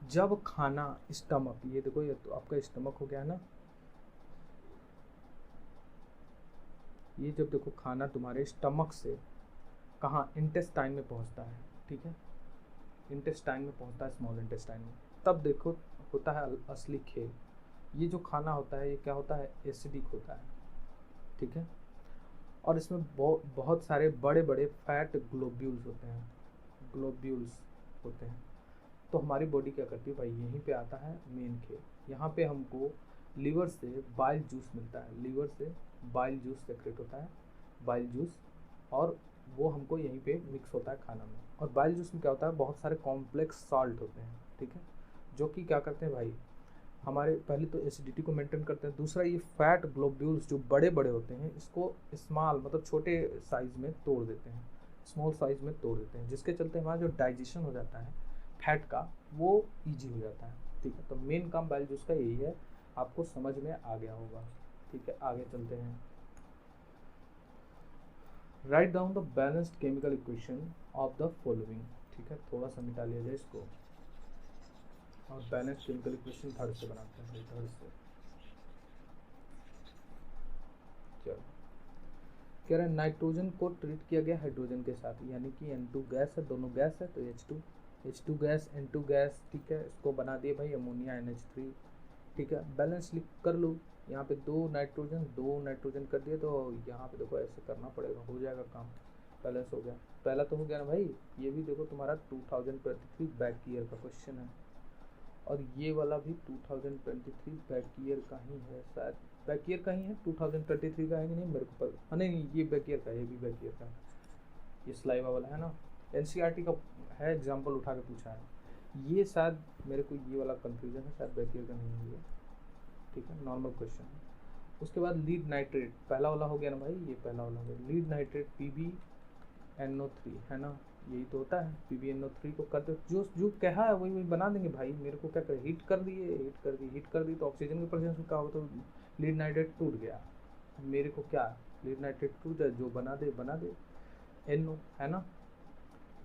जब खाना स्टमक, ये देखो ये तो आपका स्टमक हो गया ना, ये जब देखो खाना तुम्हारे स्टमक से कहाँ, इंटेस्टाइन में पहुंचता है, ठीक है, इंटेस्टाइन में पहुंचता है, स्मॉल इंटेस्टाइन में, तब देखो होता है असली खेल। ये जो खाना होता है ये क्या होता है, एसिडिक होता है, ठीक है। और इसमें बहुत सारे बड़े बड़े फैट ग्लोब्यूल्स होते हैं, ग्लोब्यूल्स होते हैं। तो हमारी बॉडी क्या करती है भाई, यहीं पे आता है मेन खेल। यहाँ पे हमको लीवर से बाइल जूस मिलता है, लीवर से बाइल जूस सेक्रेट होता है, बाइल जूस, और वो हमको यहीं पे मिक्स होता है खाना में। और बाइल जूस में क्या होता है, बहुत सारे कॉम्प्लेक्स सॉल्ट होते हैं, ठीक है, जो कि क्या करते हैं भाई, हमारे पहले तो एसिडिटी को मेंटेन करते हैं। दूसरा ये फैट ग्लोब्यूल्स जो बड़े बड़े होते हैं इसको स्मॉल मतलब छोटे साइज में तोड़ देते हैं, स्मॉल साइज में तोड़ देते हैं, जिसके चलते हमारा जो डाइजेशन हो जाता है फैट का वो ईजी हो जाता है, ठीक है। तो मेन काम बाइल जूस का यही है, आपको समझ में आ गया होगा, ठीक है। आगे चलते हैं। Write down the balanced chemical equation of the following. ठीक है, थोड़ा सा मिटा लिया जाए इसको और बैलेंस्ड केमिकल इक्वेशन थर्ड से बनाते हैं, थर्ड से। चलो, कह रहे हैं नाइट्रोजन को ट्रीट किया गया हाइड्रोजन के साथ, यानी कि N2 गैस है, दोनों गैस है तो H2 गैस, N2 गैस। ठीक है, इसको बना दिए भाई अमोनिया NH3। ठीक है, बैलेंस लिख कर लो, यहाँ पे दो नाइट्रोजन कर दिए, तो यहाँ पे देखो ऐसे करना पड़ेगा, हो जाएगा काम, बैलेंस हो गया। पहला तो हो गया ना भाई, ये भी देखो तुम्हारा 2023 बैक ईयर का क्वेश्चन है, और ये वाला भी 2023 बैक ईयर का ही है, शायद बैक ईयर का ही है, 2023 का है कि नहीं मेरे को पता, हाँ नहीं ये बैक ईयर का है, ये भी बैक ईयर का है, ये स्लाइवा वाला है ना, NCERT का है, एग्जाम्पल उठा के पूछा है। ये शायद मेरे को ये वाला कंफ्यूजन है, शायद बैक ईयर का नहीं है ये। ठीक है, नॉर्मल क्वेश्चन है। उसके बाद लीड नाइट्रेट, पहला वाला हो गया ना भाई, ये पहला वाला हो गया, लीड नाइट्रेट PbNO3 है ना, यही तो होता है, PbNO3 को कर दो, जो कहा है वही वही बना देंगे भाई, मेरे को क्या करे, हीट कर दिए, हीट कर दी तो ऑक्सीजन के प्रेजेंस में क्या होगा, तो लीड नाइट्रेट टूट गया, मेरे को क्या, लीड नाइट्रेट टूट जाए, जो बना दे NO है ना,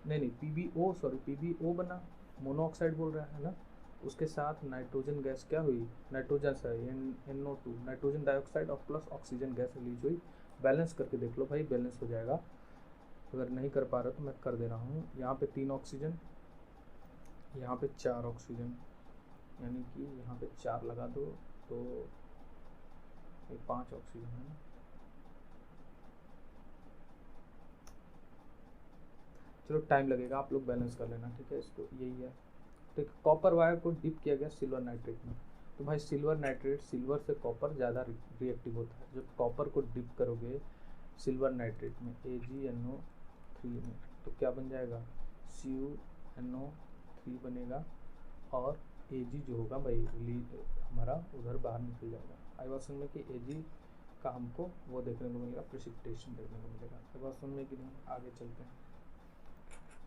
नहीं PbO बना, मोनोऑक्साइड बोल रहा है ना, उसके साथ नाइट्रोजन गैस क्या हुई, नाइट्रोजन से NO2 नाइट्रोजन डाइऑक्साइड और प्लस ऑक्सीजन गैस रिलीज हुई। बैलेंस करके देख लो भाई, बैलेंस हो जाएगा, अगर नहीं कर पा रहा तो मैं कर दे रहा हूँ। यहाँ पे 3 ऑक्सीजन, यहाँ पे 4 ऑक्सीजन, यानी कि यहाँ पे 4 लगा दो तो ये 5 ऑक्सीजन है ना। चलो टाइम लगेगा, आप लोग बैलेंस कर लेना, ठीक है, इसको यही है। ठीक, कॉपर वायर को डिप किया गया सिल्वर नाइट्रेट में, तो भाई सिल्वर नाइट्रेट, सिल्वर से कॉपर ज़्यादा रिएक्टिव होता है, जब कॉपर को डिप करोगे सिल्वर नाइट्रेट में AgNO3 में, तो क्या बन जाएगा, CuNO3 बनेगा, और Ag जो होगा भाई हमारा उधर बाहर निकल जाएगा। आई बात समझ में कि Ag का हमको वो देखने को मिलेगा, प्रेसिपिटेशन देखने को मिलेगा। आई बात समझ में कि नहीं, आगे चलते हैं,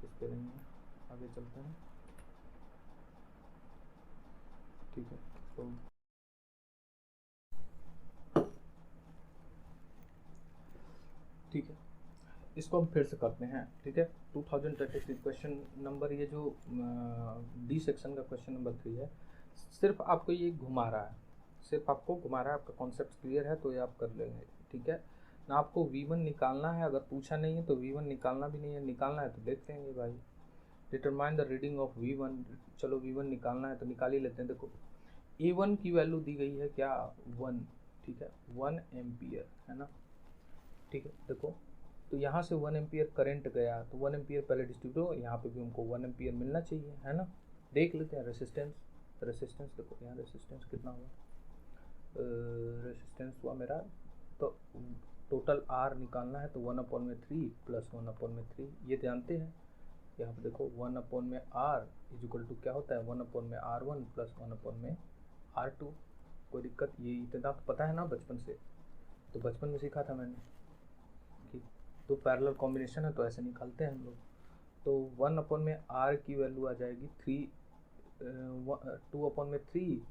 इस पे नहीं है, आगे चलते हैं। ठीक है, तो ठीक है, इसको हम फिर से करते हैं। ठीक है, 2023 क्वेश्चन नंबर, ये जो डी सेक्शन का क्वेश्चन नंबर 3 है, सिर्फ आपको ये घुमा रहा है, सिर्फ आपको घुमा रहा है, आपका कॉन्सेप्ट क्लियर है तो ये आप कर लेंगे। ठीक है ना, आपको V1 निकालना है, अगर पूछा नहीं है तो V1 निकालना भी नहीं है, निकालना है तो देख लेंगे भाई। Determine the reading of V1, चलो V1 निकालना है तो निकाल ही लेते हैं। देखो A1 की वैल्यू दी गई है क्या, 1। ठीक है, 1 एम्पियर है ना। ठीक है, देखो तो यहाँ से 1 एम्पियर करंट गया, तो 1 एम्पियर पहले डिस्ट्रीब्यूट हो, यहाँ पे भी हमको 1 एम्पियर मिलना चाहिए है ना। देख लेते हैं रेसिस्टेंस देखो यहाँ रेसिस्टेंस कितना हुआ, रेसिस्टेंस हुआ मेरा, तो टोटल R निकालना है तो 1/3 प्लस 1/3 ये जानते हैं। यहाँ पे देखो 1/R इज इक्वल टू क्या होता है, 1/R1 प्लस 1/R2। कोई दिक्कत, ये इतना तो पता है ना बचपन से, तो बचपन में सीखा था मैंने कि तो पैरेलल कॉम्बिनेशन है तो ऐसे निकालते हैं हम लोग। तो 1/R की वैल्यू आ जाएगी 2/3,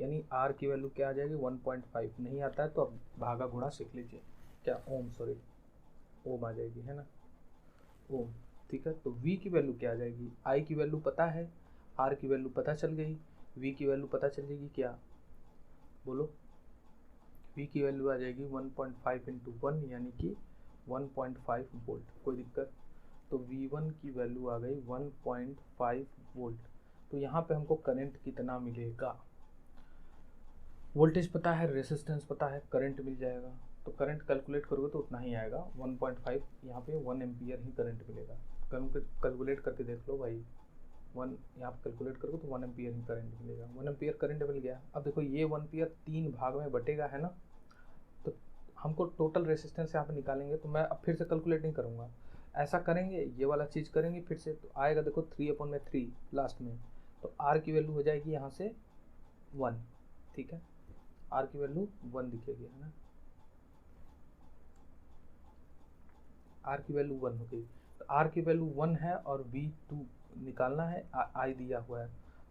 यानी R की वैल्यू क्या आ जाएगी 1.5। नहीं आता है तो अब भागा गुणा सीख लीजिए, क्या ओम आ जाएगी है ना, ओम। ठीक है, तो V की वैल्यू क्या आ जाएगी, I की वैल्यू पता है, R की वैल्यू पता चल गई, V की वैल्यू पता चल जाएगी क्या, बोलो। V की वैल्यू आ जाएगी 1.5 इंटू 1, यानी कि 1.5 वोल्ट। कोई दिक्कत, तो V1 की वैल्यू आ गई 1.5 वोल्ट। तो यहाँ पे हमको करंट कितना मिलेगा, वोल्टेज पता है, रेसिस्टेंस पता है, करंट मिल जाएगा। तो करंट कैलकुलेट करोगे तो उतना ही आएगा 1.5, यहाँ पे 1 एम्पियर ही करंट मिलेगा। कैलकुलेट करके देख लो भाई, 1 यहाँ पे कैलकुलेट करोगे तो 1 एम्पियर ही करंट मिलेगा, 1 एम्पियर करंट मिल गया। अब देखो ये 1 एम्पियर 3 भाग में बटेगा है ना, तो हमको टोटल रेसिस्टेंस यहाँ पे निकालेंगे, तो मैं अब फिर से कैलकुलेट नहीं करूँगा, ऐसा करेंगे, ये वाला चीज़ करेंगे फिर से, तो आएगा देखो 3/3 लास्ट में, तो R की वैल्यू हो जाएगी यहाँ से 1। ठीक है, R की वैल्यू 1 दिखेगी है ना, R की वैल्यू 1 हो गई, तो R की वैल्यू 1 है और V2 निकालना है, I दिया हुआ है,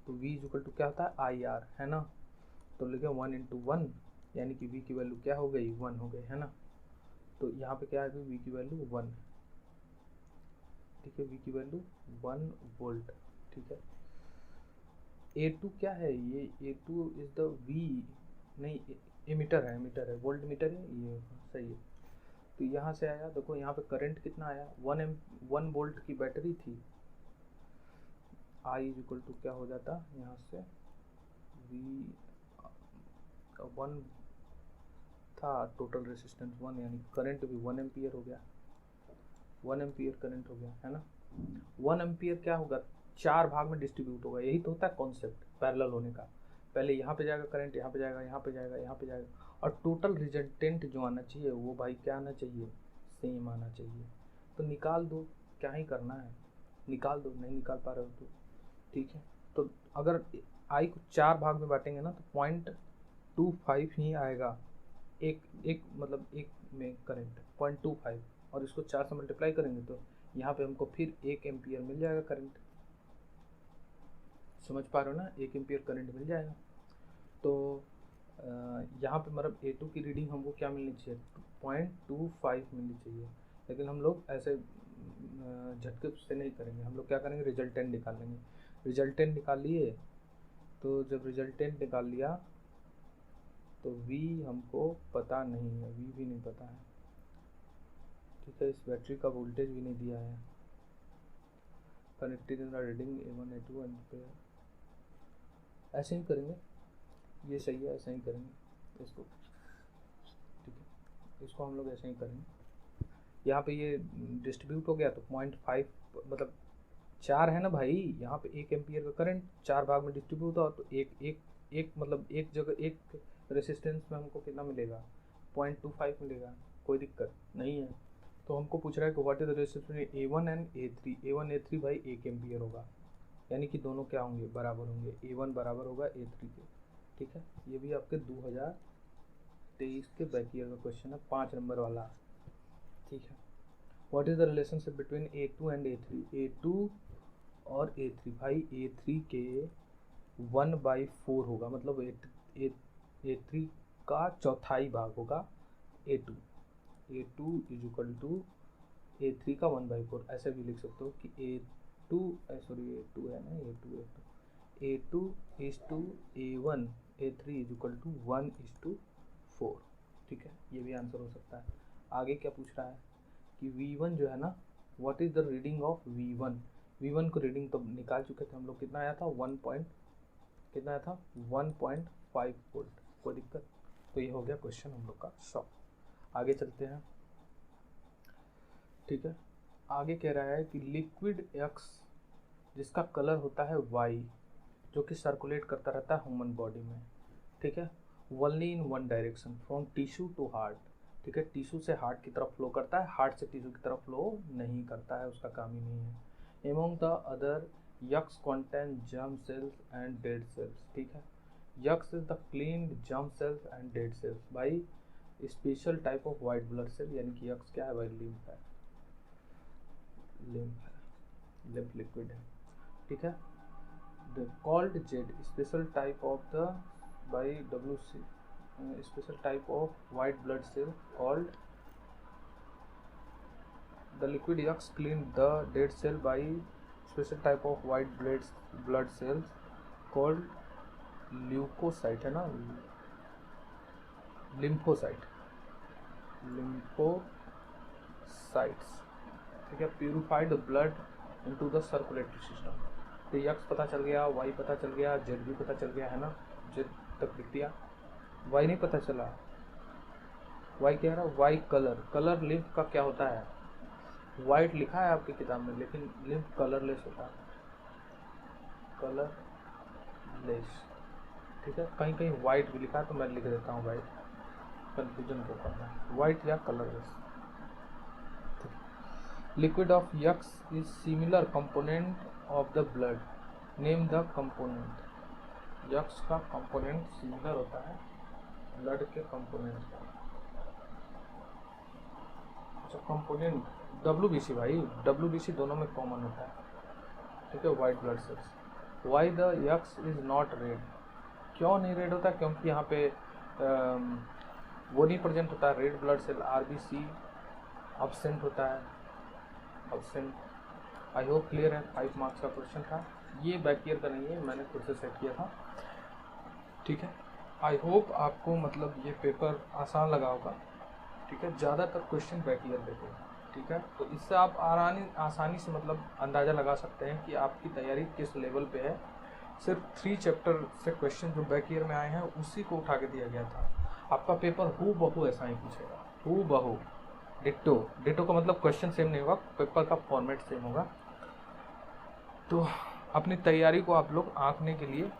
तो V इक्वल टू क्या होता है IR है ना, तो लिखे 1 इंटू 1, यानी कि V की वैल्यू क्या हो गई 1 हो गई है ना। तो यहाँ पे क्या है, वी की वैल्यू 1, ठीक है, वी की वैल्यू 1 वोल्ट, ठीक है। A2 क्या है, ये A2 इज द वी, नहीं एमीटर है, वोल्ट मीटर है ये, सही है। तो यहाँ से आया, देखो यहाँ पे करंट कितना आया, 1 वोल्ट की बैटरी थी, आई इज इक्वल टू क्या हो जाता यहाँ से, वी 1 था टोटल रेसिस्टेंस 1, यानी करंट भी 1 एम्पियर हो गया, 1 एम्पियर करंट हो गया, है ना। 1 एम्पियर क्या होगा, 4 भाग में डिस्ट्रीब्यूट होगा, यही तो होता है कॉन्सेप्ट पैरेलल होने का। पहले यहाँ पे जाएगा करंट, यहाँ पे जाएगा, यहाँ पे जाएगा, यहाँ पे जाएगा, और टोटल रिजल्टेंट जो आना चाहिए वो भाई क्या आना चाहिए, सेम आना चाहिए। तो निकाल दो, क्या ही करना है, निकाल दो, नहीं निकाल पा रहे हो तो ठीक है। तो अगर आई को 4 भाग में बांटेंगे ना तो 0.25 ही आएगा, एक मतलब एक में करंट 0.25, और इसको 4 से मल्टीप्लाई करेंगे तो यहाँ पे हमको फिर 1 एम्पियर मिल जाएगा करंट, समझ पा रहे हो ना, 1 एम्पियर करंट मिल जाएगा। तो यहाँ पे मतलब A2 की रीडिंग हमको क्या मिलनी चाहिए, 0.25 मिलनी चाहिए, लेकिन हम लोग ऐसे झटके से नहीं करेंगे, हम लोग क्या करेंगे, रिजल्टेंट निकाल लेंगे। रिजल्टेंट निकाल लिए, तो जब रिजल्टेंट निकाल लिया तो V हमको पता नहीं है, V भी नहीं पता है, ठीक है। इस बैटरी का वोल्टेज भी नहीं दिया है, connected in the reading A1 A2 ampere, ऐसे ही करेंगे, ये सही है, ऐसे ही करेंगे इसको, ठीक है, इसको हम लोग ऐसे ही करेंगे। यहाँ पे ये डिस्ट्रीब्यूट हो गया तो 0.5 मतलब 4 है ना भाई, यहाँ पे 1 एम्पियर का करंट 4 भाग में डिस्ट्रीब्यूट हुआ तो एक मतलब एक जगह एक रेसिस्टेंस में हमको कितना मिलेगा, 0.25 मिलेगा, कोई दिक्कत नहीं है। तो हमको पूछ रहा है कि what is the resistance A1 and A3, A1 A3 भाई 1 एम्पियर होगा, यानी कि दोनों क्या होंगे, बराबर होंगे, A1 बराबर होगा A3 के, ठीक है। ये भी आपके 2023 के बैक ईयर का क्वेश्चन है, 5 नंबर वाला, ठीक है। What is the relationship between A2 and A3, A2 और A3 भाई, A3 के 1/4 होगा, मतलब A3 का चौथाई भाग होगा A2 is equal to A3 का 1/4, ऐसे भी लिख सकते हो कि A2 A2 है ना, A2 is to A1 A3 is equal to 1:4, ठीक है, ये भी आंसर हो सकता है। आगे क्या पूछ रहा है कि V1 जो है ना, what is the reading of V1 को रीडिंग तो निकाल चुके थे हम लोग, कितना आया था, 1.5 वोल्ट, कोई दिक्कत। तो ये हो गया क्वेश्चन हम लोग का सॉल्व। आगे चलते हैं, ठीक है। आगे कह रहा है कि लिक्विड X जिसका कलर होता है वाई, जो कि सर्कुलेट करता रहता है ह्यूमन बॉडी में, ठीक है, only in one direction from tissue to heart, ठीक है, टिश्यू से हार्ट की तरफ फ्लो करता है, हार्ट से टिश्यू की तरफ फ्लो नहीं करता है, उसका काम ही नहीं है। एमोंग द अदर यक्स contain germ cells and dead cells, ठीक है, यक्स is the clean germ cells and dead cells, भाई special type of white blood cell, यानी कि यक्स क्या है भाई, लिम्फ है, लिम्फ लिक्विड है, ठीक है। The called Z special type of the by WC special type of white blood cell called the liquid X clean the dead cell by special type of white blood cells called leukocyte, है ना, lymphocytes, ठीक है, purified blood into the circulatory system। तो X पता चल गया, Y पता चल गया, Z भी पता चल गया, है ना, Z तक लिख दिया, वाई नहीं पता चला, वाई क्या है, वाई कलर लिम्फ का क्या होता है, वाइट लिखा है आपकी किताब में, लेकिन लिम्फ कलरलेस होता है, कलरलेस, ठीक है, कहीं कहीं वाइट भी लिखा है तो मैं लिख देता हूँ वाइट, कंफ्यूजन को करना है, वाइट या colourless. Liquid of x is similar component of the blood, name the component. X का कंपोनेंट सिमिलर होता है ब्लड के कंपोनेंट का, अच्छा कंपोनेंट WBC भाई, WBC दोनों में कॉमन होता है, ठीक है, white blood cells. Why the x is not red, क्यों नहीं रेड होता, क्योंकि यहाँ पे वो नहीं प्रेजेंट होता है red blood cell, RBC absent होता है, अब्सेंट। आई होप क्लियर है। 5 मार्क्स का क्वेश्चन था ये, बैक ईयर का नहीं है, मैंने खुद से सेट किया था, ठीक है। आई होप आपको मतलब ये पेपर आसान लगा होगा, ठीक है। ज़्यादातर क्वेश्चन बैक ईयर देते हैं, ठीक है। तो इससे आप आसानी से मतलब अंदाज़ा लगा सकते हैं कि आपकी तैयारी किस लेवल पे है। सिर्फ 3 चैप्टर से क्वेश्चन जो बैक ईयर में आए हैं उसी को उठा के दिया गया था। आपका पेपर हूबहू ऐसा ही पूछेगा, हूबहू, डिट्टो। डिट्टो का मतलब क्वेश्चन सेम नहीं होगा, पेपर का फॉर्मेट सेम होगा। तो अपनी तैयारी को आप लोग आंकने के लिए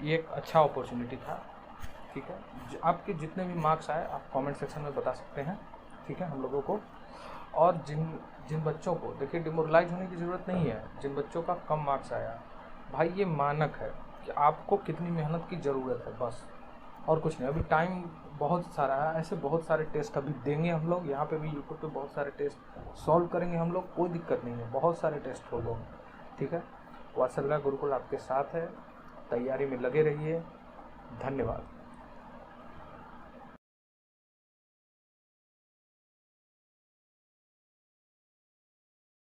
ये एक अच्छा अपॉर्चुनिटी था, ठीक है। आपके जितने भी मार्क्स आए आप कमेंट सेक्शन में बता सकते हैं, ठीक है, हम लोगों को। और जिन बच्चों को, देखिए डिमोरलाइज होने की ज़रूरत नहीं है। जिन बच्चों का कम मार्क्स आया, भाई ये मानक है कि आपको कितनी मेहनत की ज़रूरत है, बस, और कुछ नहीं। अभी टाइम बहुत सारा है, ऐसे बहुत सारे टेस्ट अभी देंगे हम लोग। यहाँ पे भी यूट्यूब पे बहुत सारे टेस्ट सॉल्व करेंगे हम लोग, कोई दिक्कत नहीं है, बहुत सारे टेस्ट होंगे, ठीक है। वात्सल्य गुरुकुल आपके साथ है, तैयारी में लगे रहिए। धन्यवाद।